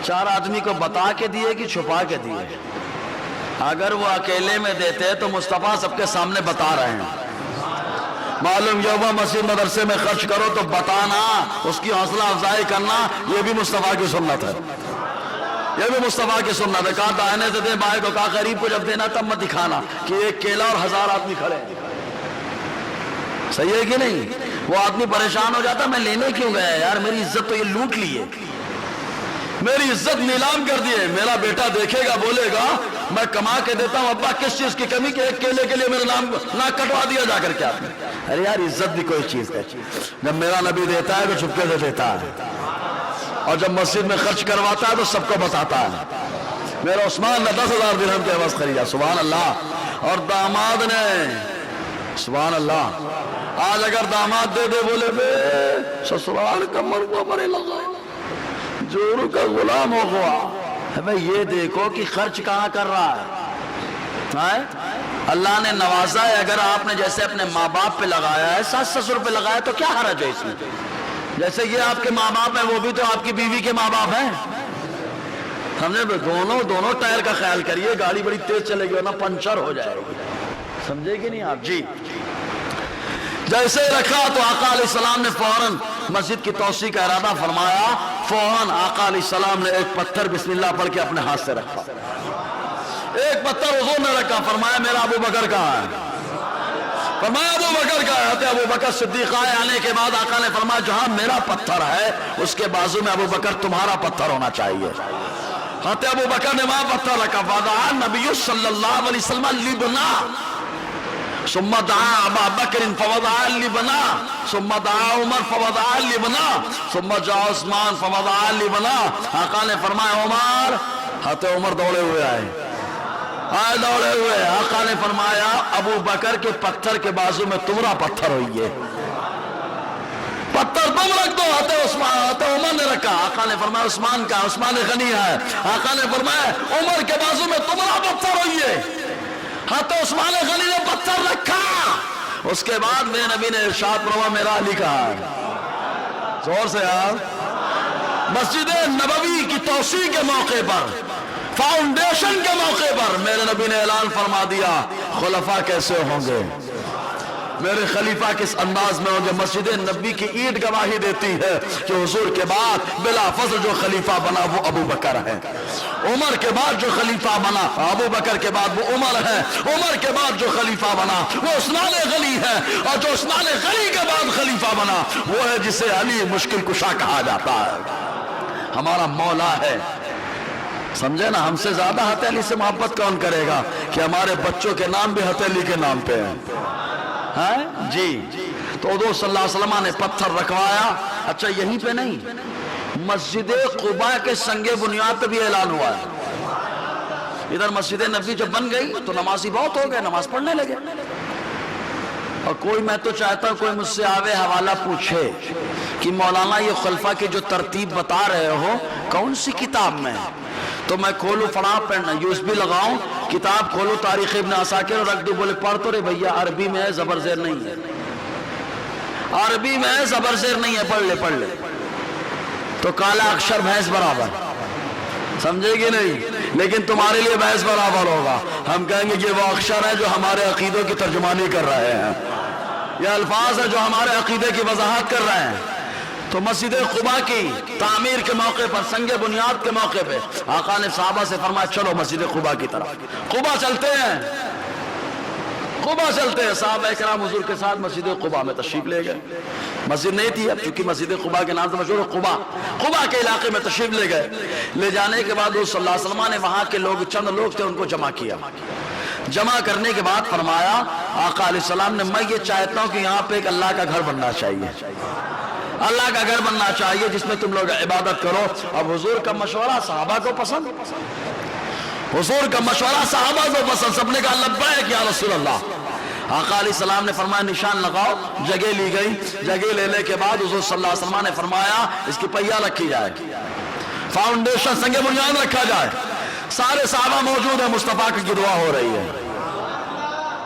4 آدمی کو بتا کے دیے کہ چھپا کے دیے؟ اگر وہ اکیلے میں دیتے تو مصطفیٰ سب کے سامنے بتا رہے ہیں۔ معلوم یوم مسجد مدرسے میں خرچ کرو تو بتانا، اس کی حوصلہ افزائی کرنا، یہ بھی مصطفیٰ کی سنت ہے، یہ بھی مصطفیٰ کی سنت ہے۔ کہا دائنے سے دے بائیں کو، کہا غریب کو جب دینا تب مت دکھانا کہ ایک کیلا اور 1000 آدمی کھڑے ہیں۔ صحیح ہے کہ نہیں؟ وہ آدمی پریشان ہو جاتا میں لینے کیوں گیا یار، میری عزت تو یہ لوٹ لیے، میری عزت نیلام کر دیے۔ میرا بیٹا دیکھے گا بولے گا میں کما کے دیتا ہوں، ابا کس چیز کی کمی کہ ایک کیلے کے لیے میرا نام نہ کٹوا دیا جا کر کے آپ نے۔ ارے یار عزت بھی کوئی چیز ہے، جب میرا نبی دیتا ہے تو چھپکے سے دیتا ہے، اور جب مسجد میں خرچ کرواتا ہے تو سب کو بتاتا ہے۔ میرا عثمان نے 10,000 درہم کے عوض خریدا، سبحان اللہ، اور داماد نے سبحان اللہ۔ آج اگر داماد دے دے بولے بے سسرال کا مرغا مرے لگا جورو کا غلام ہو گیا، بھئی یہ دیکھو کہ خرچ کہاں کر رہا ہے۔ اللہ نے نوازا ہے، اگر آپ نے جیسے اپنے ماں باپ پہ لگایا ہے، ساس سسر پہ لگایا تو کیا حرج ہے اس میں؟ جیسے یہ آپ کے ماں باپ ہیں، وہ بھی تو آپ کی بیوی کے ماں باپ ہیں، سمجھے؟ دونوں ٹائر کا خیال کریے، گاڑی بڑی تیز چلے گی ورنہ پنچر ہو جائے گی، سمجھے کہ نہیں آپ؟ جی جیسے رکھا تو آقا علیہ السلام نے فوراً مسجد کی توسیع کا ارادہ فرمایا، فوراً آقا علیہ السلام نے ایک پتھر بسم اللہ پڑھ کے اپنے ہاتھ سے رکھا، ایک پتھر حضور نے رکھا، فرمایا میرا ابو بکر کہاں ہے؟ فرمایا ابو بکر کہاں ہے؟ ابو بکر صدیق آئے، آنے کے بعد آقا نے فرمایا جہاں میرا پتھر ہے اس کے بازو میں ابو بکر تمہارا پتھر ہونا چاہیے۔ حضرت ابو بکر نے وہاں پتھر رکھا، فدعا نبی صلی اللہ علیہ وسلم لبنا، ثم دعا ابا بکر فوضع لبنا، ثم دعا عمر فوضع لبنا، ثم جاء عثمان فوضع لبنا۔ آقا نے فرمایا عمر، حضرت عمر دوڑے ہوئے آئے دوڑے ہوئے، آقا نے فرمایا ابو بکر کے پتھر کے بازو میں تمہارا پتھر ہوئیے، پتھر تم رکھ دو۔ حضرت عمر نے رکھا، آقا نے فرمایا عثمان کا، عثمان غنی ہے، آقا نے فرمایا عمر کے بازو میں تمہارا پتھر ہوئیے۔ حضرت عثمان غنی نے پتھر رکھا، اس کے بعد میرے نبی نے ارشاد فرمایا میرا علی کہا ہے؟ زور سے یار۔ مسجد نبوی کی توسیع کے موقع پر، فاؤنڈیشن کے موقع پر میرے نبی نے اعلان فرما دیا خلفاء کیسے ہوں گے، میرے خلیفہ کس انداز میں ہوں گے۔ مسجد نبی کی اینٹ گواہی دیتی ہے کہ حضور کے بعد بلا فضل جو خلیفہ بنا وہ ابو بکر ہے، عمر کے بعد جو خلیفہ بنا ابو بکر کے بعد وہ عمر ہے، عمر کے بعد جو خلیفہ بنا وہ عثمان غنی ہے، اور جو عثمان غنی کے بعد خلیفہ بنا وہ ہے جسے علی مشکل کشا کہا جاتا ہے، ہمارا مولا ہے۔ سمجھے نا؟ ہم سے زیادہ حضرت علی سے محبت کون کرے گا کہ ہمارے بچوں کے نام بھی حضرت علی کے نام پہ ہیں جی۔ تو حضور صلی اللہ علیہ وسلم نے پتھر رکھوایا۔ اچھا یہیں پہ نہیں، مسجد قباء کے سنگ بنیاد پہ بھی اعلان ہوا ہے۔ ادھر مسجد نبی جب بن گئی تو نمازی بہت ہو گئے، نماز پڑھنے لگے، اور کوئی میں تو چاہتا ہوں کوئی مجھ سے آوے حوالہ پوچھے کہ مولانا یہ خلفاء کی جو ترتیب بتا رہے ہو کون سی کتاب میں، تو میں کھولوں فلاں پڑھنا USB لگاؤں، کتاب کھولوں تاریخ ابن عساکر اور رکھ دوں، بولے پڑھ تو رہے بھیا عربی میں ہے زبر زیر نہیں ہے، عربی میں ہے زبر زیر نہیں ہے، پڑھ لے تو کالا اکشر بھینس برابر، سمجھے گی نہیں؟ لیکن تمہارے لیے بحث برابر ہوگا، ہم کہیں گے یہ وہ اکشر ہے جو ہمارے عقیدوں کی ترجمانی کر رہے ہیں، یہ الفاظ ہے جو ہمارے عقیدے کی وضاحت کر رہے ہیں۔ تو مسجد قباء کی تعمیر کے موقع پر، سنگ بنیاد کے موقع پہ آقا نے صحابہ سے فرمایا چلو مسجد قباء کی طرف، قباء چلتے ہیں، قباء چلتے ہیں۔ صحابہ کرام حضور کے ساتھ مسجد قباء میں تشریف لے گئے، مسجد نہیں تھی اب چونکہ مسجد قباء کے نام سے مشہور ہے قباء، قباء کے علاقے میں تشریف لے گئے۔ لے جانے کے بعد صلی اللہ علیہ وسلم نے وہاں کے لوگ، چند لوگ تھے، ان کو جمع کیا، جمع کرنے کے بعد فرمایا آقا علیہ السلام نے میں یہ چاہتا ہوں کہ یہاں پہ ایک اللہ کا گھر بننا چاہیے، اللہ کا گھر بننا چاہیے جس میں تم لوگ عبادت کرو۔ اب حضور کا مشورہ صحابہ کو پسند، حضور کا مشورہ صحابہ کو پسند، سب نے کہا لبیک یا رسول اللہ۔ آقا علیہ السلام نے فرمایا نشان لگاؤ، جگہ لی گئی، جگہ لینے کے بعد حضور صلی اللہ علیہ وسلم نے فرمایا اس کی پہیا رکھی جائے، فاؤنڈیشن سنگ بنیاد رکھا جائے، سارے صحابہ موجود ہیں، مصطفیٰ کی دعا ہو رہی ہے،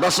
10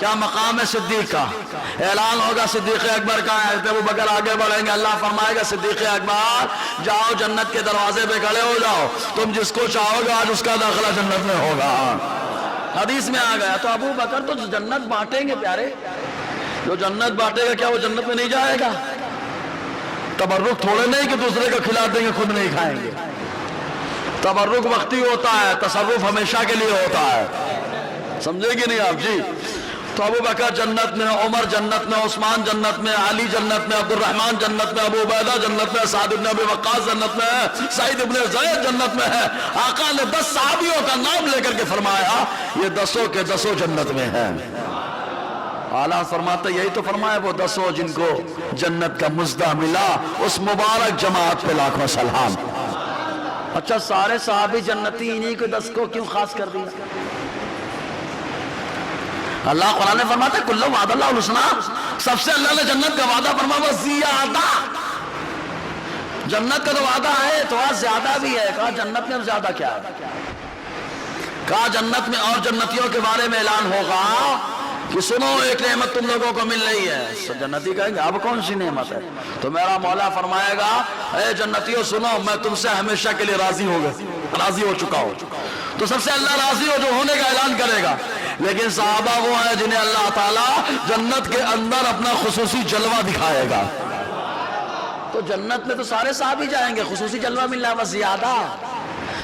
کیا مقام ہے صدیق کا؟ اعلان ہوگا صدیق اکبر کا، ابو بکر آگے بڑھیں گے، اللہ فرمائے گا صدیق اکبر جاؤ جنت کے دروازے پہ کھڑے ہو جاؤ، تم جس کو چاہو گے آج اس کا داخلہ جنت میں ہوگا۔ حدیث میں آ گیا۔ تو ابو بکر تو جنت بانٹیں گے پیارے، جو جنت بانٹے گا کیا وہ جنت میں نہیں جائے گا؟ تبرک تھوڑے نہیں کہ دوسرے کو کھلا دیں گے خود نہیں کھائیں گے، تبرک وقتی ہوتا ہے، تصرف ہمیشہ کے لیے ہوتا ہے، سمجھے گی نہیں آپ؟ جی تو ابو بکر جنت میں، عمر جنت میں، عثمان جنت میں، علی جنت میں، عبد الرحمن جنت میں، ابو عبیدہ جنت میں، سعد بن ابی وقاص جنت میں ہے، سعید بن زید جنت میں ہے۔ آقا نے 10 صحابیوں کا نام لے کر کے فرمایا یہ 10 کے 10 جنت میں ہیں۔ اعلیٰ فرماتے یہی تو فرمایا وہ 10 جن کو جنت کا مزدہ ملا، اس مبارک جماعت پہ لاکھوں سلام۔ اچھا سارے صحابی جنتی، انہی کو 10 کو کیوں خاص کر دیا؟ اللہ قرآن نے فرماتا ہے کلو وعد اللہ الحسنہ، سب سے اللہ نے جنت کا وعدہ فرمایا وہ زیادہ، جنت کا تو وعدہ ہے تو آج زیادہ بھی ہے۔ کہا جنت میں اب زیادہ کیا ہے؟ کہا جنت میں اور جنتیوں کے بارے میں اعلان ہوگا کہ سنو ایک نعمت تم لوگوں کو مل رہی ہے۔ جنتی کہیں گے اب کون سی نعمت ہے؟ تو میرا مولا فرمائے گا اے جنتیوں سنو میں تم سے ہمیشہ کے لیے راضی ہو چکا ہوں۔ تو سب سے اللہ راضی ہو جو ہونے کا اعلان کرے گا، لیکن صحابہ وہ ہیں جنہیں اللہ تعالیٰ جنت کے اندر اپنا خصوصی جلوہ دکھائے گا۔ تو جنت میں تو سارے صحابی جائیں گے، خصوصی جلوہ مل رہا ہے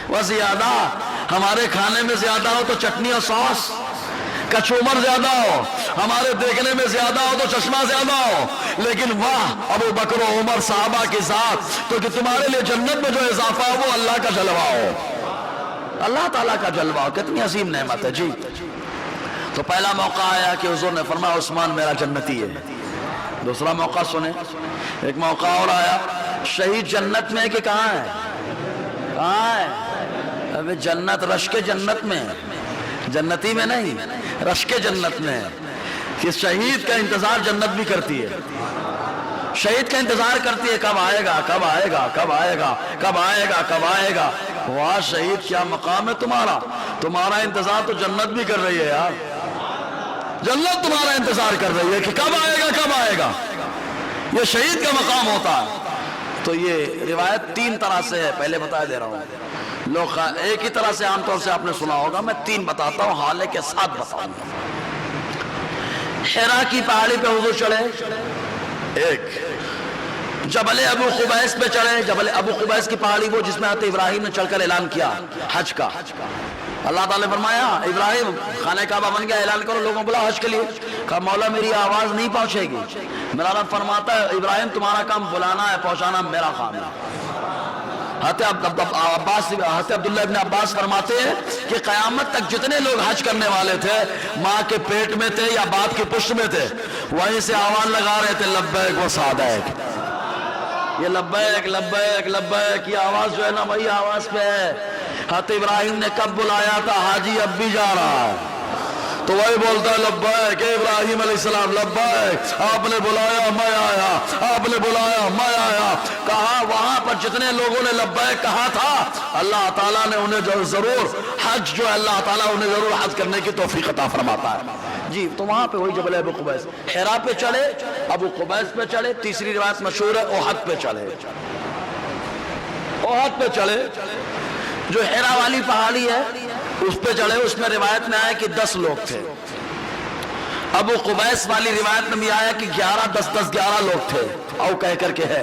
وہ زیادہ۔ ہمارے کھانے میں زیادہ ہو تو چٹنی اور سوس، کچومر زیادہ ہو، ہمارے دیکھنے میں زیادہ ہو تو چشمہ زیادہ ہو، لیکن واہ ابو بکر و عمر صحابہ کی ذات تو کہ تمہارے لیے جنت میں جو اضافہ ہو وہ اللہ کا جلوہ ہو، اللہ تعالیٰ کا جلوہ ہو۔ کتنی عظیم نعمت ہے جی۔ تو پہلا موقع آیا کہ حضور نے فرمایا عثمان میرا جنتی ہے۔ دوسرا موقع سنیں، ایک موقع اور آیا، شہید جنت میں کہ کہاں ہے؟ کہاں ہے؟ ابھی جنت رشک جنت میں، جنتی میں نہیں، رشک جنت میں، کہ شہید کا انتظار جنت بھی کرتی ہے، شہید کا انتظار کرتی ہے کب آئے گا کب آئے گا کب آئے گا کب آئے گا کب آئے گا۔ واہ شہید کیا مقام ہے تمہارا، تمہارا انتظار تو جنت بھی کر رہی ہے یار، جنت تمہارا انتظار کر رہی ہے کہ کب آئے گا کب آئے گا، یہ شہید کا مقام ہوتا ہے۔ تو یہ روایت 3 طرح سے ہے، پہلے بتا دے رہا ہوں، لوگ ایک ہی طرح سے عام طور سے آپ نے سنا ہوگا، میں 3 بتاتا ہوں، حالے کے ساتھ بتاؤں گا۔ حرا کی پہاڑی پہ حضور چڑھے، ایک جبل ابو قبیس پہ چڑھے، جبل ابو قبیس کی پہاڑی وہ جس میں حضرت ابراہیم نے چڑھ کر اعلان کیا حج کا۔ اللہ تعالیٰ نے فرمایا ابراہیم خانہ کعبہ بن گیا، اعلان کرو لوگوں بلا حج کے لیے۔ کہا مولا میری آواز نہیں پہنچے گی، میرا رب فرماتا ہے ابراہیم تمہارا کام بلانا ہے، پہنچانا میرا کام ہے۔ حضرت عبداللہ ابن عباس فرماتے ہیں کہ قیامت تک جتنے لوگ حج کرنے والے تھے ماں کے پیٹ میں تھے یا باپ کی پشت میں تھے، وہیں سے آواز لگا رہے تھے لبیک و سعدیک۔ یہ لبیک لبیک لبیک کی آواز جو ہے نا وہی آواز پہ ہے۔ حضرت ابراہیم نے کب بلایا تھا؟ حاجی اب بھی جا رہا ہے تو وہی بولتا ہے لبیک ابراہیم علیہ السلام لبیک، آپ نے بلایا میں آیا، آپ نے بلایا میں آیا۔ کہا وہاں پر جتنے لوگوں نے لبیک کہا تھا اللہ تعالیٰ نے انہیں ضرور حج جو ہے اللہ تعالیٰ انہیں ضرور حج کرنے کی توفیق عطا فرماتا ہے جی۔ تو وہاں پہ وہی جبل ابو قبیس، حرا پہ چڑھے، ابو قبیس پہ چڑھے، تیسری روایت مشہور ہے احد پہ چڑھے، احد پہ چڑھے جو حرا والی پہاڑی ہے اس پہ چڑھے۔ اس میں روایت میں آیا کہ 10 لوگ تھے، ابو قبیس والی روایت میں بھی آیا کہ 11 لوگ تھے، او کہہ کر کے ہے۔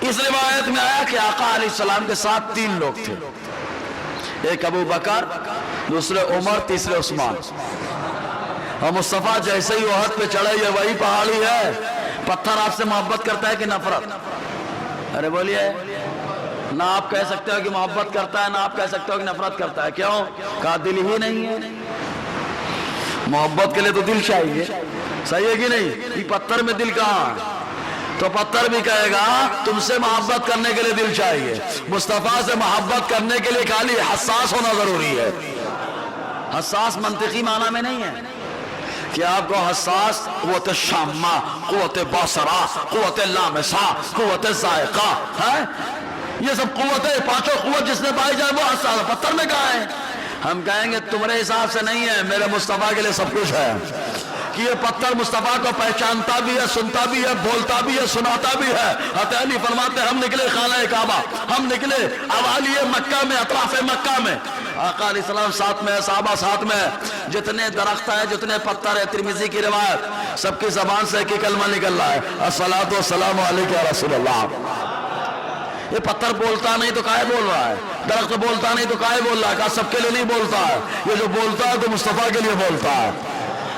اس روایت میں آیا کہ آقا علیہ السلام کے ساتھ 3 لوگ تھے، ایک ابو بکر، دوسرے عمر، تیسرے عثمان۔ اور مصطفیٰ جیسے ہی احد پہ چڑھے، یہ وہی پہاڑی ہے، پتھر آپ سے محبت کرتا ہے کہ نفرت؟ ارے بولیے، نہ آپ کہہ سکتے ہو کہ محبت کرتا ہے، نہ آپ کہہ سکتے ہو کہ نفرت کرتا ہے۔ کیوں؟ کہا دل ہی نہیں ہے، محبت کے لیے تو دل چاہیے، صحیح ہے کہ نہیں؟ یہ پتھر میں دل کہاں ہے؟ تو پتھر بھی کہے گا تم سے محبت کرنے کے لیے دل چاہیے، مصطفیٰ سے محبت کرنے کے لیے خالی حساس ہونا ضروری ہے۔ حساس منطقی معنی میں نہیں ہے کہ آپ کو حساس قوت شامہ، قوت باصرہ، قوت لامسہ، قوت ذائقہ ہے، یہ سب قوتیں، 5 قوت جس نے پائی جائے وہ حساس۔ پتھر میں کہاں ہے؟ ہم کہیں گے تمہارے حساب سے نہیں ہے، میرے مصطفیٰ کے لیے سب کچھ ہے۔ کہ یہ پتھر مصطفیٰ کو پہچانتا بھی ہے، سنتا بھی ہے، بولتا بھی ہے، سناتا بھی ہے۔ حضرت علی فرماتے ہیں ہم نکلے خانہ کعبہ، ہم نکلے اوالی مکہ میں، اطراف مکہ میں، آقا علیہ السلام ساتھ میں، صحابہ ساتھ میں، جتنے درخت ہیں، جتنے پتھر ہیں، ترمذی کی روایت، سب کی زبان سے ایک ہی کلمہ نکل رہا ہے، الصلاۃ والسلام علیک یا رسول اللہ۔ یہ پتھر بولتا نہیں تو کائے بول رہا ہے، درخت بولتا نہیں تو کائے بول رہا ہے، کہا سب کے لیے نہیں بولتا ہے، یہ جو بولتا ہے تو مصطفیٰ کے لیے بولتا ہے۔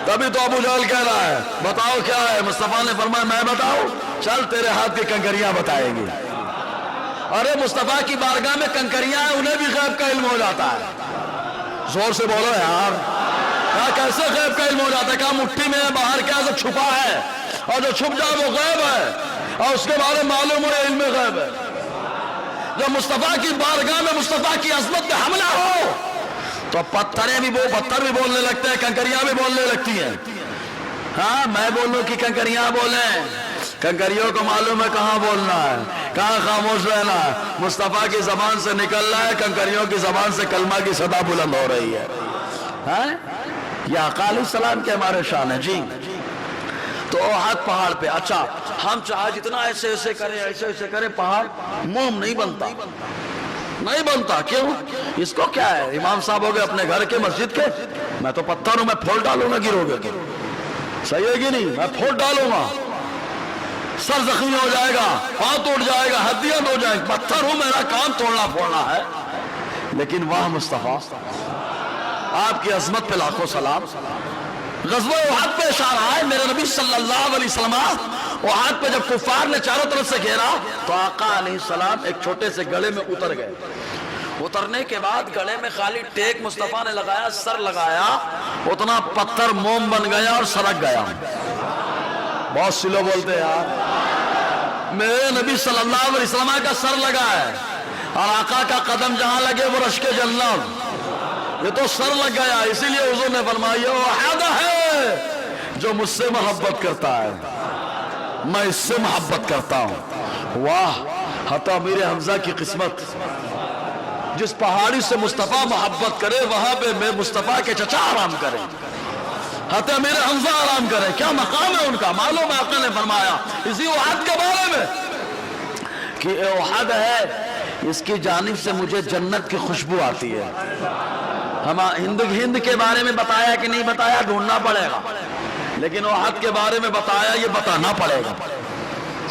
تبھی تو ابو جہل کہہ رہا ہے بتاؤ کیا ہے، مصطفیٰ نے فرمایا میں بتاؤں، چل تیرے ہاتھ کی کنکریاں بتائیں گی۔ ارے مصطفیٰ کی بارگاہ میں کنکریاں ہیں، انہیں بھی غیب کا علم ہو جاتا ہے۔ زور سے بولو یار، کہا کیسے غیب کا علم ہو جاتا ہے؟ کہا مٹھی میں ہے، باہر کیا ہے چھپا ہے، اور جو چھپ جائے وہ غیب ہے، اور اس کے بارے میں معلوم ہو علم غیب ہے۔ جب مصطفیٰ کی بارگاہ میں مصطفیٰ کی عظمت پہ حملہ ہو تو پتھر بھی بولنے لگتے ہیں، کنکریاں بھی بولنے لگتی ہیں۔ ہاں میں بولوں کہ کنکریاں بولیں، کنکریوں کو معلوم ہے کہاں بولنا ہے، کہاں خاموش رہنا ہے۔ مصطفیٰ کی زبان سے نکل رہا ہے، کنکریوں کی زبان سے کلمہ کی صدا بلند ہو رہی ہے۔ یہ آقا علیہ السلام کے ہمارے شان ہے جی۔ تو احد پہاڑ پہ، اچھا ہم چاہے جتنا ایسے ایسے کریں پہاڑ موم نہیں بنتا، کیوں؟ اس کو کیا ہے؟ امام صاحب ہو گئے اپنے گھر کے، مسجد کے، میں تو پتھر ہوں، میں پھول ڈالوں گا، گرو گے صحیح ہے کہ نہیں؟ میں پھول ڈالوں گا، سر زخمی ہو جائے گا، پاؤں ٹوٹ جائے گا، ہڈیاں ہو جائیں گی، پتھر ہوں، میرا کام توڑنا پھوڑنا ہے۔ لیکن واہ مصطفیٰ، آپ کی عظمت پہ لاکھوں سلام۔ غزوہ احد پہ اشارہ ہے میرے نبی صلی اللہ علیہ وسلم۔ احد پہ جب کفار نے چاروں طرف سے گھیرا تو آقا علیہ السلام ایک چھوٹے سے گڑھے میں اتر گئے۔ اترنے کے بعد گڑھے میں خالی ٹیک مصطفیٰ نے لگایا، سر لگایا، اتنا پتھر موم بن گیا اور سرک گیا۔ بہت سی لوگ بولتے ہیں یار میرے نبی صلی اللہ علیہ وسلم کا سر لگا ہے اور آقا کا قدم جہاں لگے وہ رشک جنت، یہ تو سر لگ گیا۔ اسی لیے حضور نے فرمایا وہ احد ہے جو مجھ سے محبت کرتا ہے، میں اس سے محبت کرتا ہوں۔ واہ حتی امیر حمزہ کی قسمت، جس پہاڑی سے مصطفیٰ محبت کرے وہاں پہ میں مصطفیٰ کے چچا آرام کریں، حتی امیر حمزہ آرام کریں، کیا مقام ہے ان کا معلوم ہے۔ آقا نے فرمایا اسی احد کے بارے میں کہ احد ہے، اس کی جانب سے مجھے جنت کی خوشبو آتی ہے۔ ہم ہند کے بارے میں بتایا کہ نہیں بتایا ڈھونڈنا پڑے گا، لیکن احد کے بارے میں بتایا یہ بتانا پڑے گا،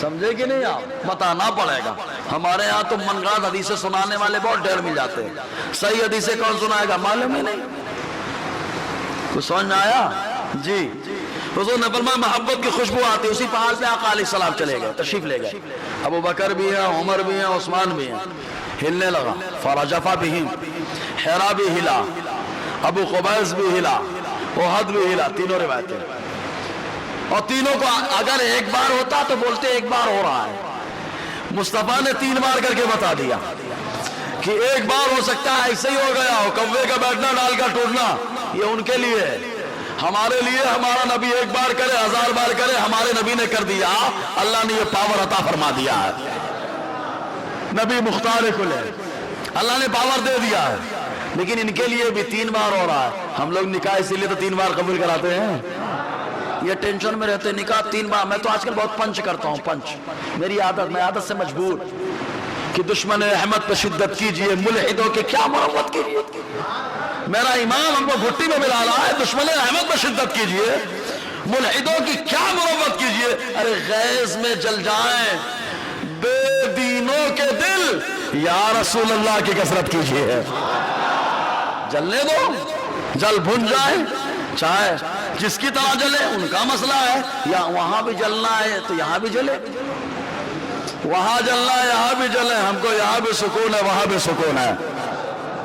سمجھے کہ نہیں آپ؟ بتانا پڑے گا۔ ہمارے ہاں تو منگاد حدیثیں سنانے والے بہت ڈھیر مل جاتے ہیں، صحیح حدیثیں کون سنائے گا معلوم ہی نہیں۔ کچھ سمجھ میں آیا جی؟ حضور نے فرمایا محبت کی خوشبو آتی ہے۔ اسی پہاڑ پہ آقا علیہ السلام چلے گئے، تشریف لے گئے، ابو بکر بھی ہیں، عمر بھی ہیں، عثمان بھی ہیں۔ ہلنے لگا، فرجفہ بہم، حرا بھی ہلا، ابو قبیس بھی ہلا، احد بھی ہلا، تینوں روایتیں۔ اور تینوں کو اگر ایک بار ہوتا تو بولتے ایک بار ہو رہا ہے، مصطفیٰ نے 3 بار کر کے بتا دیا کہ ایک بار ہو سکتا ہے، ایسے ہی ہو گیا ہو، کوے کا بیٹھنا ڈال کا ٹوٹنا یہ ان کے لیے ہے، ہمارے لیے ہمارا نبی ایک بار کرے 1000 بار کرے، ہمارے نبی نے کر دیا، اللہ نے یہ پاور عطا فرما دیا ہے، نبی مختار کل ہے، اللہ نے پاور دے دیا ہے۔ لیکن ان کے لیے بھی 3 بار ہو رہا ہے۔ ہم لوگ نکاح اسی لیے تو 3 بار قبول کراتے ہیں، یہ ٹینشن میں رہتے نکاح 3 بار۔ میں تو آج کل بہت پنچ کرتا ہوں، پنچ میری عادت، میں عادت سے مجبور کہ دشمن احمد پہ شدت کیجئے، ملحدوں کے کیا مروت کیجئے، میرا امام ہم کو گھٹی میں ملا رہا ہے، دشمن احمد پہ شدت کیجئے، ملحدوں کی کیا مروت کیجئے۔ ارے غیظ میں جل جائیں بے دینوں کے دل، یا رسول اللہ کی کثرت کیجئے، جلنے دو، جل بھن جائے، چاہے جس کی طرح جلے ان کا مسئلہ ہے، یا وہاں بھی جلنا ہے تو یہاں بھی جلے، وہاں جلنا ہے یہاں بھی جلے، ہم کو یہاں بھی سکون ہے وہاں بھی سکون ہے،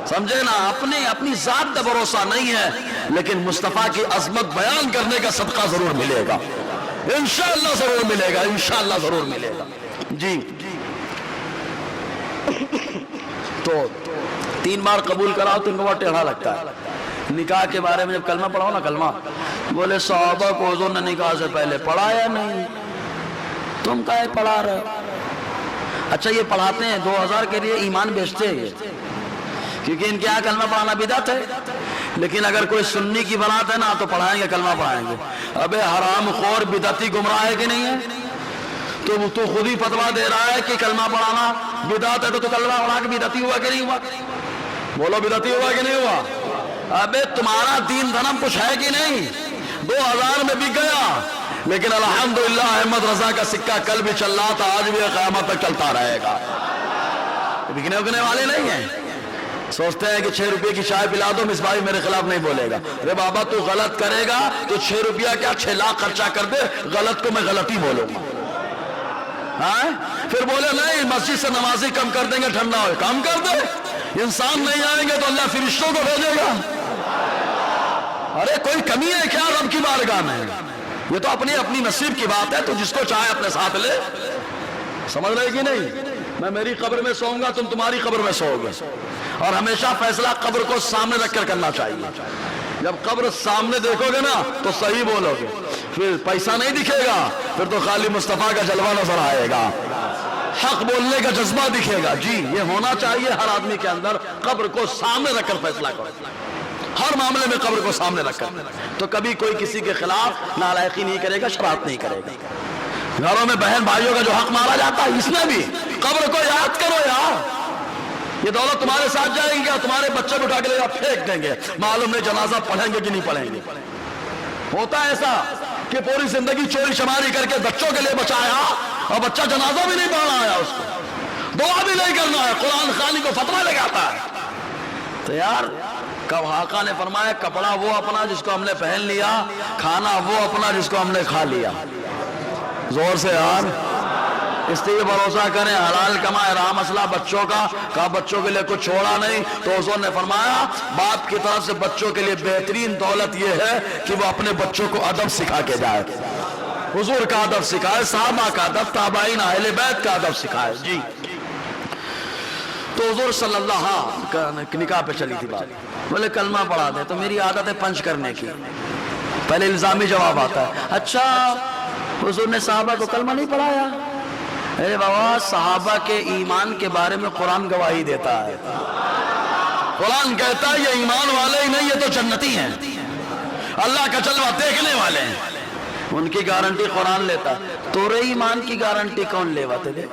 سمجھے نا؟ اپنی ذات پہ بھروسہ نہیں ہے، لیکن مصطفیٰ کی عظمت بیان کرنے کا صدقہ ضرور ملے گا، انشاءاللہ ضرور ملے گا، انشاءاللہ ضرور ملے گا جی۔ تو 3 بار قبول کراؤ تو ان کو بہت ٹیڑھا لگتا ہے۔ نکاح کے بارے میں جب کلمہ پڑھاؤ نا، کلمہ بولے صحابہ کو حضور نے نکاح سے پہلے پڑھایا نہیں، تم کہے پڑھا رہے؟ اچھا یہ پڑھاتے ہیں 2000 کے لیے ایمان بیچتے ہیں، کیونکہ ان کے یہاں کلمہ پڑھانا بدعت ہے. لیکن اگر کوئی سنی کی برات ہے نا تو پڑھائیں گے, کلمہ پڑھائیں گے. ابے حرام خور بدعتی گمراہ ہے کہ نہیں ہے؟ تو خود ہی فتوا دے رہا ہے کہ کلمہ پڑھانا بدعت ہے, تو کلمہ پڑھا کے بدعتی ہوا کہ نہیں ہوا؟ بولو بدعتی ہوا کہ نہیں ہوا؟ ابے تمہارا دین دھرم کچھ ہے کہ نہیں؟ 2000 میں بک گیا, لیکن الحمدللہ احمد رضا کا سکہ کل بھی چل رہا تھا, آج بھی قیامت تک چلتا رہے گا. بکنے اگنے والے نہیں ہیں. سوچتے ہیں کہ 6 روپے کی چائے پلا دو, مصباحی میرے خلاف نہیں بولے گا. ارے بابا تو غلط کرے گا تو 6 روپیہ کیا 6 لاکھ خرچہ کر دے, غلط کو میں غلط ہی بولوں گا. ہاں پھر بولے نہیں مسجد سے نمازی کم کر دیں گے, ٹھنڈا ہوئے, کم کر دے. انسان نہیں آئیں گے تو اللہ فرشتوں کو بھیجے گا. ارے کوئی کمی ہے کیا رب کی بارگاہ میں؟ یہ تو اپنی اپنی نصیب کی بات ہے, تو جس کو چاہے اپنے ساتھ لے. سمجھ رہے کہ نہیں؟ میں میری قبر میں سوؤں گا, تم تمہاری قبر میں سوؤ گے, اور ہمیشہ فیصلہ قبر کو سامنے رکھ کر کرنا چاہیے. جب قبر سامنے دیکھو گے نا تو صحیح بولو گے, پھر پیسہ نہیں دکھے گا, پھر تو خالی مصطفیٰ کا جلوہ نظر آئے گا, حق بولنے کا جذبہ دکھے گا. جی یہ ہونا چاہیے ہر آدمی کے اندر, قبر کو سامنے رکھ کر فیصلہ کرو, ہر معاملے میں قبر کو سامنے رکھ کر. تو کبھی کوئی کسی کے خلاف نالائقی نہیں کرے گا, شرارت نہیں کرے گا. گھروں میں بہن بھائیوں کا جو حق مارا جاتا ہے, اس میں بھی قبر کو یاد کرو یار. یہ دولت تمہارے ساتھ جائے گی, تمہارے بچے کو اٹھا کے لے جا پھینک دیں گے, معلوم نہیں جنازہ پڑھیں گے کہ نہیں پڑھیں گے. ہوتا ہے ایسا کہ پوری زندگی چوری چماری کر کے بچوں کے لیے بچایا, اور بچہ جنازہ بھی نہیں پڑھنا آیا, اس کو دعا بھی نہیں کرنا ہے, قرآن خوانی کو فتویٰ لگاتا ہے. تو یار کب آقا نے فرمایا کپڑا وہ اپنا جس کو ہم نے پہن لیا, کھانا وہ اپنا جس کو ہم نے کھا لیا. زور سے یار اس لیے بھروسہ کریں, حلال کمائے, رہا مسئلہ بچوں کا, کہا بچوں کے لیے کچھ چھوڑا نہیں, تو حضور نے فرمایا باپ کی طرف سے بچوں کے لیے بہترین دولت یہ ہے کہ وہ اپنے بچوں کو ادب سکھا کے جائے. حضور کا ادب سکھائے, صحابہ کا ادب, تابعین اہل بیت کا ادب سکھائے. جی تو حضور صلی اللہ علیہ نکاح پہ چلی تھی بات, بولے کلمہ پڑھا دے, تو میری عادت ہے پنچ کرنے کی. پہلے الزامی جواب آتا ہے, اچھا حضور نے صحابہ کو کلمہ نہیں پڑھایا؟ ارے بابا صحابہ کے ایمان کے بارے میں قرآن گواہی دیتا ہے. قرآن کہتا ہے یہ ایمان والے ہی نہیں, یہ تو جنتی ہیں, اللہ کا جلوہ دیکھنے والے ہیں. ان کی گارنٹی قرآن لیتا ہے. تورے ایمان کی گارنٹی کون لے واتے دے؟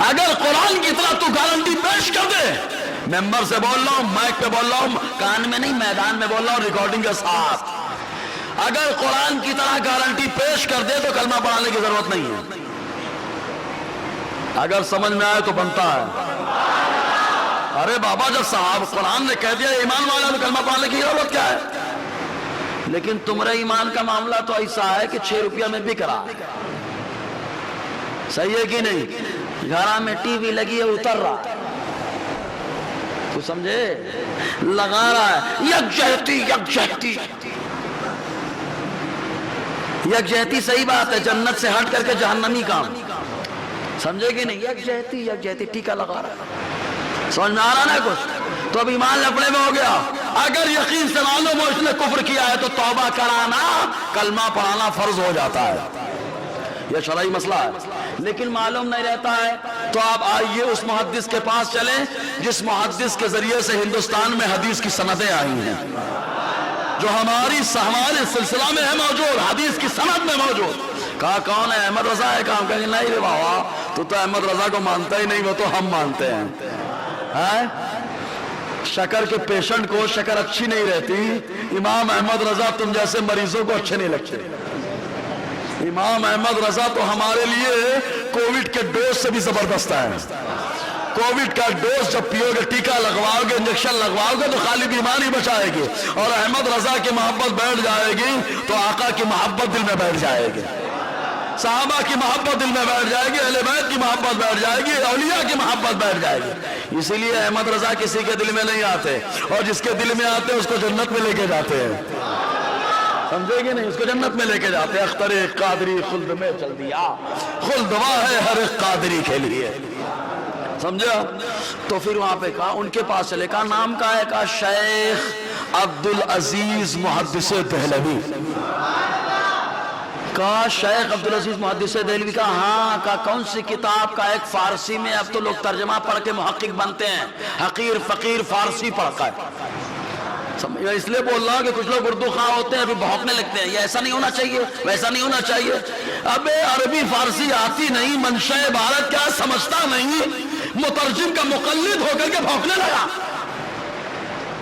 اگر قرآن کی طرح تو گارنٹی پیش کر دے, ممبر سے بول رہا ہوں, مائک پہ بول رہا ہوں, کان میں نہیں میدان میں بول رہا ہوں, ریکارڈنگ کے ساتھ, اگر قرآن کی طرح گارنٹی پیش کر دے تو کلمہ پڑھانے کی ضرورت نہیں ہے. اگر سمجھ میں آئے تو بنتا ہے. ارے بابا جب صاحب قرآن نے کہہ دیا ایمان والا تو کلمہ پڑھانے کی ضرورت کیا ہے؟ لیکن تمہارے ایمان کا معاملہ تو ایسا ہے کہ 6 روپیہ میں بک رہا ہے. صحیح ہے کہ نہیں؟ گھر میں ٹی وی لگی ہے, اتر رہا ہے, تو سمجھے, لگا رہا ہے یکجہتی یکجہتی. یکجہتی صحیح بات ہے, جنت سے ہٹ کر کے جہنمی کام, سمجھے کہ نہیں؟ یکجہتی یکجہتی ٹیکا لگا رہا ہے, سمجھ میں آ رہا نا کچھ؟ تو اب ایمان لپڑے میں ہو گیا. اگر یقین سے معلوم ہو اس نے کفر کیا ہے تو توبہ کرانا, کلمہ پڑھانا فرض ہو جاتا ہے. یہ شرعی مسئلہ ہے. لیکن معلوم نہیں رہتا ہے تو آپ آئیے اس محدث کے پاس چلیں جس محدث کے ذریعے سے ہندوستان میں حدیث کی سندیں آئی ہیں, جو ہمارے سلسلہ میں ہے موجود, حدیث کی سند میں موجود. کہا کون ہے؟ احمد رضا ہے. کہا کہ نہیں رے بابا تو احمد رضا کو مانتا ہی نہیں, وہ تو ہم مانتے ہیں. شکر کے پیشنٹ کو شکر اچھی نہیں رہتی, امام احمد رضا تم جیسے مریضوں کو اچھے نہیں لگتے. امام احمد رضا تو ہمارے لیے کووڈ کے ڈوز سے بھی زبردست ہے. کووڈ کا ڈوز جب پیو گے, ٹیکا لگواؤ گے, انجیکشن لگواؤ گے تو خالی بیماری بچائے گی, اور احمد رضا کی محبت بیٹھ جائے گی تو آقا کی محبت دل میں بیٹھ جائے گی, صحابہ کی محبت دل میں بیٹھ جائے گی, اہل بیت کی محبت بیٹھ جائے گی, اولیاء کی محبت بیٹھ جائے گی. اسی لیے احمد رضا کسی کے دل میں نہیں آتے, اور جس کے دل میں آتے اس کو جنت میں لے کے جاتے ہیں. سمجھے گی نہیں؟ اس کو جنت میں لے کے جاتے ہیں. اختر قادری خلد میں چل دیا, خلد واہ ہے ہر ایک قادری کے لیے. سمجھا؟ تو پھر وہاں پہ کہا, ان کے پاس چلے, کہا نام کا ہے؟ کہا شیخ عبدالعزیز محدث دہلوی. کہا شیخ عبدالعزیز محدث دہلوی کا ہاں، کہا کون سی کتاب کا؟ ایک فارسی میں، اب تو لوگ ترجمہ پڑھ کے محقق بنتے ہیں، حقیر فقیر فارسی پڑھ کر. اس لیے بول رہا ہوں کہ کچھ لوگ اردو خواہ ہوتے ہیں ابھی بھونکنے لگتے ہیں، یہ ایسا نہیں ہونا چاہیے، ویسا نہیں ہونا چاہیے. ابے عربی فارسی آتی نہیں، منشاء عبارت کیا سمجھتا نہیں، مترجم کا مقلد ہو کر کے بھونکنے لگا.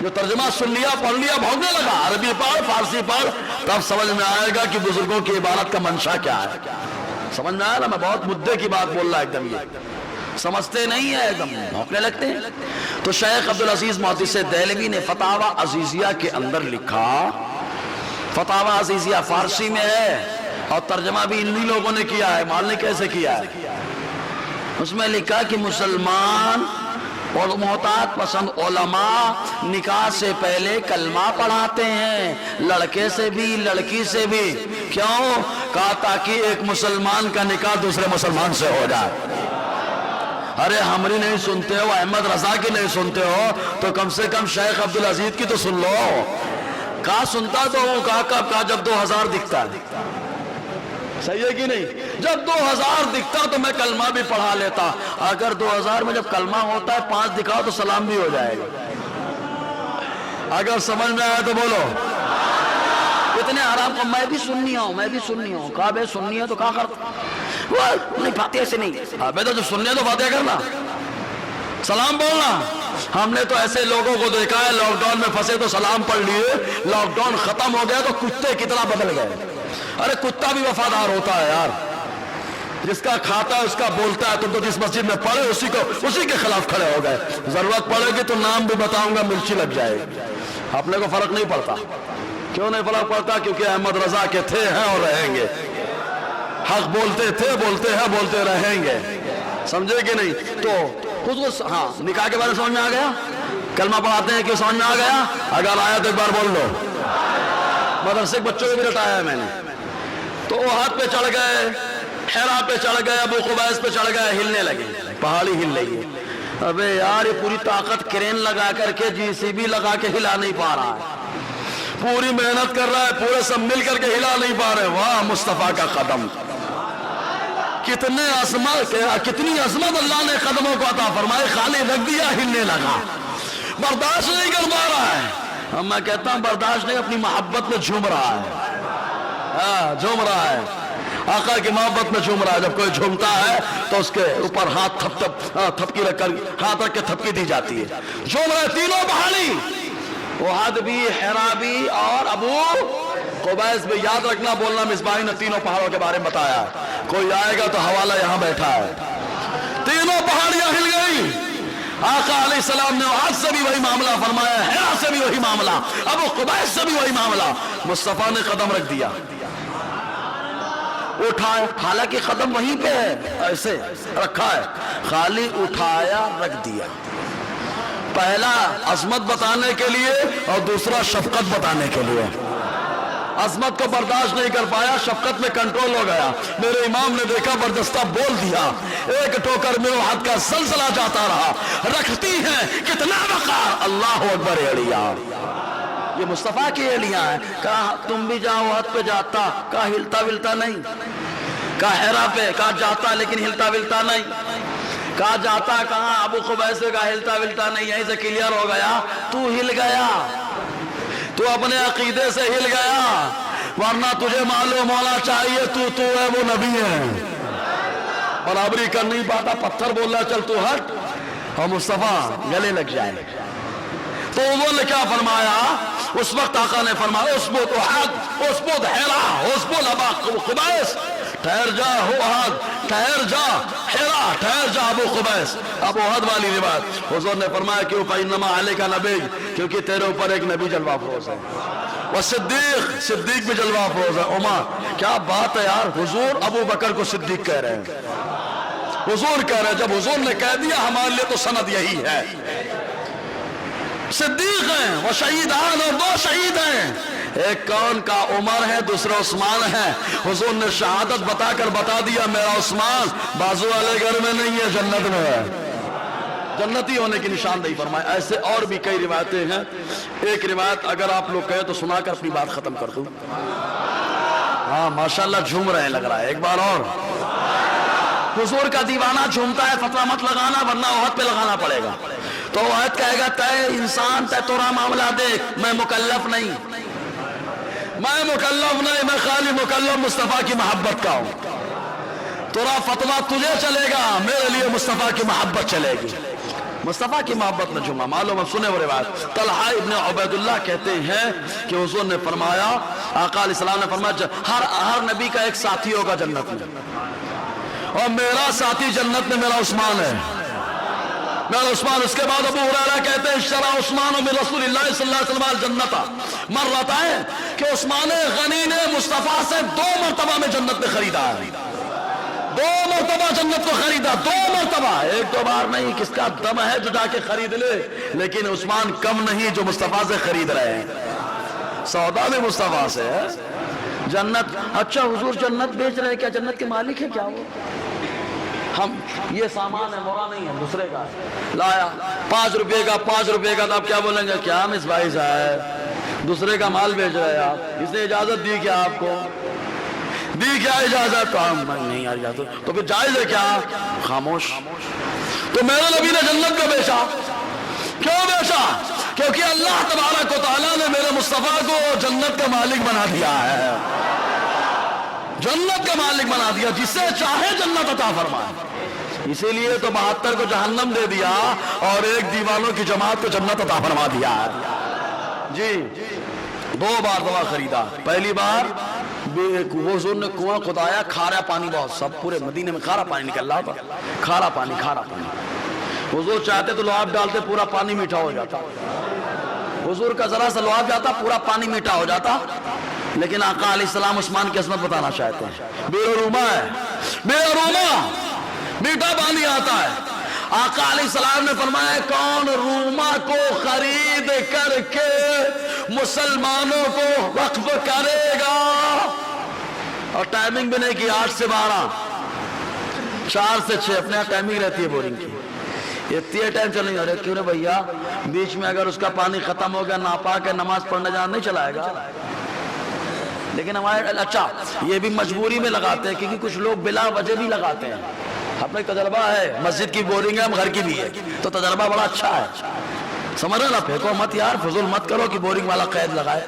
جو ترجمہ سن لیا پڑھ لیا بھونکنے لگا. عربی پڑھ فارسی پڑھ، تب سمجھ میں آئے گا کہ بزرگوں کی عبارت کا منشا کیا ہے. سمجھ میں آیا نا؟ میں بہت مدعے کی بات بول رہا، ایک دم یہ سمجھتے نہیں ہے، ایک دم بھونکنے لگتے ہیں. تو شیخ عبدالعزیز محدث دہلوی نے فتاوی عزیزیہ کے اندر لکھا، فتاوی عزیزیہ فارسی میں ہے اور ترجمہ بھی انہی لوگوں نے کیا ہے، معلوم نہیں کیسے کیا ہے. اس میں لکھا کہ مسلمان اور محتاط پسند علماء نکاح سے پہلے کلمہ پڑھاتے ہیں، لڑکے سے بھی لڑکی سے بھی. کیوں؟ کہا تاکہ ایک مسلمان کا نکاح دوسرے مسلمان سے ہو جائے. ارے ہمری نہیں سنتے ہو، احمد رضا کی نہیں سنتے ہو تو کم سے کم شیخ عبدالعزیز کی تو سن لو. کہا سنتا تو ہوں. کہا کب؟ کہا جب 2000 دکھتا ہے. صحیح ہے کہ نہیں؟ جب 2000 دکھتا تو میں کلمہ بھی پڑھا لیتا. اگر 2000 میں جب کلمہ ہوتا ہے 5 دکھاؤ تو سلام بھی ہو جائے گا. اگر سمجھ میں آیا تو بولو. اتنے آرام کو میں بھی سننی ہوں، میں بھی سننی ہوں. کہا بے سننی ہے تو کہا کرتا نہیں، فاتحہ سے نہیں. ابے تو جو سننی ہے تو فاتحہ کرنا، سلام بولنا. ہم نے تو ایسے لوگوں کو دیکھا ہے لاک ڈاؤن میں پھنسے تو سلام پڑھ لیے، لاک ڈاؤن ختم ہو گیا تو کتے کتنا بدل گئے. ارے کتا بھی وفادار ہوتا ہے یار، جس کا کھاتا ہے اس کا بولتا ہے. تم تو جس مسجد میں پڑھے اسی کے خلاف کھڑے ہو گئے. ضرورت پڑے گی تو نام بھی بتاؤں گا، مرچی لگ جائے گی. اپنے کو فرق نہیں پڑتا. کیوں نہیں فرق پڑتا؟ کیونکہ احمد رضا کے تھے ہیں اور رہیں گے. حق بولتے تھے، بولتے ہیں، بولتے رہیں گے. سمجھے کہ نہیں؟ تو خود کو ہاں نکاح کے بارے میں سمجھ میں آ گیا؟ کلمہ پڑھاتے ہیں کہ سمجھ میں آ گیا؟ اگر آیا تو ایک بار بول لو. مدرسے کے بچوں کو بھی رٹایا ہے میں نے. تو وہ ہاتھ پہ چڑھ گئے، حرا پہ چڑھ گئے، ابو قبیس پہ چڑھ گئے، ہلنے لگے، پہاڑی ہل رہی ہے. ابے یار یہ پوری طاقت کرین لگا کر کے جی سی بی لگا کے ہلا نہیں پا رہا ہے. پوری محنت کر رہا ہے، پورے سب مل کر کے ہلا نہیں پا رہے. واہ مصطفیٰ کا قدم، کتنی عظمت اللہ نے قدموں کو عطا فرمائے. خالی رکھ دیا، ہلنے لگا، برداشت نہیں کر پا رہا ہے. میں کہتا ہوں برداشت نہیں، اپنی محبت میں جھوم رہا ہے. جھوم رہا ہے، آقا کی محبت میں جھوم رہا ہے. جب کوئی جھومتا ہے تو اس کے اوپر ہاتھ تھپکی رکھ کر ہاتھ رکھ کے تھپکی دی جاتی ہے. جھوم رہے تینوں پہاڑی، احد بھی، حرا بھی اور ابو قبیس بھی. یاد رکھنا، بولنا مصباحی نے تینوں پہاڑوں کے بارے میں بتایا. کوئی آئے گا تو حوالہ یہاں بیٹھا ہے. تینوں پہاڑیاں ہل گئی. آقا علیہ السلام نے احد سے بھی وہی معاملہ فرمایا، حرا سے بھی وہی معاملہ، ابو قبیس سے بھی وہی معاملہ. مصطفیٰ نے قدم رکھ دیا، اٹھایا، حالانکہ قدم وہیں پہ ہے، ایسے رکھا ہے، خالی اٹھایا رکھ دیا. پہلا عظمت بتانے کے لیے اور دوسرا شفقت بتانے کے لیے. عظمت کو برداشت نہیں کر پایا، شفقت میں کنٹرول ہو گیا. میرے امام نے دیکھا، بردستہ بول دیا. ایک ٹوکر میں احد کا زلزلہ جاتا رہا. رکھتی ہیں کتنا وقار، اللہ اکبر. ایڑیاں یہ مصطفیٰ کی ایڑیاں ہیں. کہا تم بھی جاؤ احد پہ جاتا، کہا ہلتا ولتا نہیں. کہا حرا پہ، کہا جاتا لیکن ہلتا ولتا نہیں. کہا جاتا، کہا ابو قبیس کا ہلتا ولتا نہیں. یہیں سے کلیئر ہو گیا تو ہل گیا، تو اپنے عقیدے سے ہل گیا. ورنہ تجھے معلوم ہونا چاہیے تو ہے وہ نبی ہے. برابری کر نہیں پاتا، پتھر بول رہا چل تو ہٹ، اور مصطفیٰ گلے لگ جائے. تو انہوں نے کیا فرمایا؟ اس وقت آقا نے فرمایا اسبت احد، اسبت حرا، اسبت ابو قبیس. ٹھہر جا ہو احد، ٹھہر جا حرا، ٹھہر جا ابو قبیس. ابو احد والی روایت حضور نے فرمایا کیوں؟ فإنما علیک نبی، کیونکہ تیرے اوپر ایک نبی جلوہ افروز ہے. وہ صدیق بھی جلوہ افروز ہے. عمر، کیا بات ہے یار. حضور ابو بکر کو صدیق کہہ رہے ہیں. حضور کہہ رہے ہیں، جب حضور نے کہہ دیا ہمارے لیے تو سند یہی ہے. صدیق ہیں وہ شہیدان، اور 2 شہید ہیں. ایک کون کا؟ عمر ہے، دوسرا عثمان ہے. حضور نے شہادت بتا کر بتا دیا میرا عثمان بازو والے گھر میں نہیں ہے، جنت میں ہے. جنتی ہونے کی نشاندہی فرمائے. ایسے اور بھی کئی روایتیں ہیں. ایک روایت اگر آپ لوگ کہیں تو سنا کر اپنی بات ختم کر دوں. ہاں ماشاءاللہ جھوم رہے ہیں لگ رہا ہے. ایک بار اور. حضور کا دیوانہ جھومتا ہے, فتویٰ مت لگانا ورنہ عہد پہ لگانا پڑے گا. تو عہد کہے گا تے انسان تے تورا معاملہ دیکھ, میں مکلف نہیں, میں خالی مکلف مصطفیٰ کی محبت کا ہوں. تورا فتویٰ تجھے چلے گا, میرے لیے مصطفیٰ کی محبت چلے گی. مصطفیٰ کی محبت میں جمعہ معلوم ہے. سنے وہ روایت, طلحہ ابن عبید اللہ کہتے ہیں کہ حضور نے فرمایا, آقا علیہ السلام نے فرمایا ہر نبی کا ایک ساتھی ہوگا جنت میں, اور میرا ساتھی جنت میں میرا عثمان ہے. میرا عثمان. اس کے بعد ابو ہریرہ کہتے ہیں اشترى عثمان من رسول اللہ صلی اللہ علیہ وسلم الجنت مرتين, کہ عثمان غنی نے مصطفیٰ سے 2 مرتبہ میں جنت میں خریدا ہے. 2 مرتبہ جنت کو خریدا, 2 مرتبہ, 1-2 بار نہیں. کس کا دم ہے جو جا کے خرید لے, لیکن عثمان کم نہیں جو مصطفیٰ سے خرید رہے ہیں. سودا بھی مصطفیٰ سے ہے. جنت, اچھا حضور جنت بیچ رہے, کیا جنت کے مالک ہیں کیا وہ؟ ہم یہ سامان ہے, مورا نہیں ہے, دوسرے کا لایا 5 روپے کا, 5 روپے کا, تو آپ کیا بولیں گے, کیا مس بھائی صاحب دوسرے کا مال بیچ رہے ہیں آپ, اس نے اجازت دی کیا آپ کو؟ دی کیا اجازت؟ تو ہم نہیں یار اجازت, تو پھر جائز ہے کیا؟ خاموش. تو میرے نبی نے جنت کو بیچا. کیوں بیچا؟ کیونکہ اللہ تبارک و تعالیٰ نے میرے مصطفیٰ کو جنت کا مالک بنا دیا ہے. جنت کا مالک بنا دیا, جسے چاہے جنت عطا فرمائے. اسی لیے تو 72 کو جہنم دے دیا اور ایک دیوانوں کی جماعت کو جنت عطا فرما دیا ہے. جی 2 بار دوا خریدا. پہلی بار حضور نے کنواں کھدایا, کھارا پانی بہت, سب پورے مدینے میں کھارا پانی نکل رہا تھا. کھارا پانی. حضور چاہتے تو لعاب ڈالتے, پورا پانی میٹھا ہو جاتا. حضور کا ذرا سا لعاب جاتا, پورا پانی میٹھا ہو جاتا. لیکن آقا علیہ السلام عثمان کی عظمت بتانا چاہتے ہیں. بیروما ہے, بیروما میٹھا پانی آتا ہے. آقا علیہ السلام نے فرمایا کون روما کو خرید کر کے مسلمانوں کو وقف کرے گا. اور ٹائمنگ بھی نہیں کی 8 سے 12, 4 سے 6, اپنے یہاں ٹائمنگ رہتی ہے بورنگ کی. اتنی ٹائم چل نہیں ہو رہا, کیوں رہے بھیا بیچ میں اگر اس کا پانی ختم ہو گیا, ناپاک ہے, نماز پڑھنے جانا نہیں چلائے گا. لیکن ہمارے اچھا یہ بھی مجبوری میں لگاتے ہیں, کیونکہ کچھ لوگ بلا وجہ بھی لگاتے ہیں. اپنا تجربہ ہے, مسجد کی بورنگ ہے, ہم گھر کی بھی ہے, تو تجربہ بڑا اچھا ہے. سمجھ رہے نا, پھینکو مت یار, فضول مت کرو کہ بورنگ والا قید لگائے.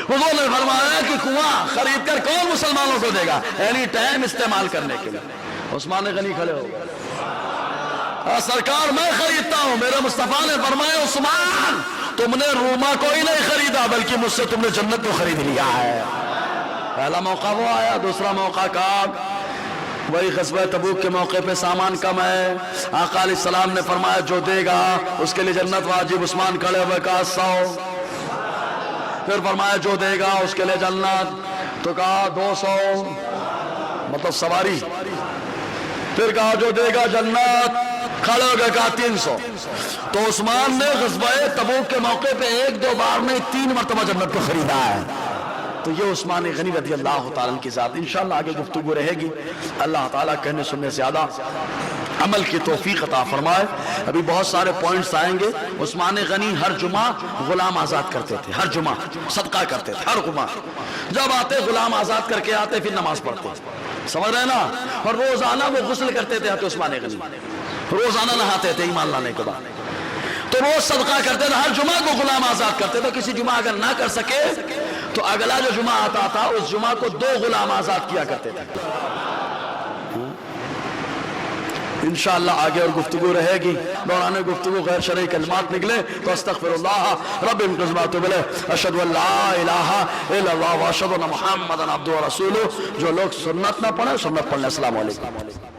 حضور نے فرمایا کہ کنواں خرید کر کون مسلمانوں کو دے گا اینی ٹائم استعمال کرنے کے لیے. عثمان غنی کھڑے ہو گئے, سرکار میں خریدتا ہوں. میرے مصطفیٰ نے فرمایا عثمان تم نے روما کو ہی نہیں خریدا, بلکہ مجھ سے تم نے جنت کو خرید لیا ہے. پہلا موقع وہ آیا. دوسرا موقع کب؟ وہی غزوہ تبوک کے موقع پہ سامان کم ہے. آقا علیہ السلام نے فرمایا جو دے گا اس کے لیے جنت واجب. عثمان کھڑے ہوئے کہا 100. پھر فرمایا جو دے گا اس کے لیے جنت, تو کہا 200, مطلب سواری. پھر کہا جو دے گا جنت, کھڑے ہو گئے کہا 300. تو عثمان نے غزوہ تبوک کے موقع پہ 1-2 بار نہیں 3 مرتبہ جنت کو خریدا ہے. تو یہ عثمان غنی رضی اللہ تعالیٰ کی ذات. انشاءاللہ آگے گفتگو رہے گی. اللہ تعالیٰ کہنے سننے سے زیادہ عمل کی توفیق عطا فرمائے. ابھی بہت سارے پوائنٹس آئیں گے. عثمان غنی ہر جمعہ غلام آزاد کرتے تھے, ہر جمعہ صدقہ کرتے تھے, ہر جمعہ جب آتے غلام آزاد کر کے آتے, پھر نماز پڑھتے. سمجھ رہے نا. اور روزانہ وہ غسل کرتے تھے. عثمان غنی روزانہ نہاتے تھے ایمان لانے کے بعد, تو روز صدقہ کرتے تھے. ہر جمعہ کو غلام آزاد کرتے تھے. کسی جمعہ اگر نہ کر سکے تو اگلا جو جمعہ آتا تھا اس جمعہ کو 2 غلام آزاد کیا کرتے تھے. انشاءاللہ آگے اور گفتگو رہے گی. دوران گفتگو غیر شرعی کلمات نکلے تو استغفر اللہ رب العزت بلے اشہد ان لا الہ الا اللہ واشہد ان محمد عبدہ ورسولہ. جو لوگ سنت نہ پڑھیں سنت پڑھیں. السلام علیکم.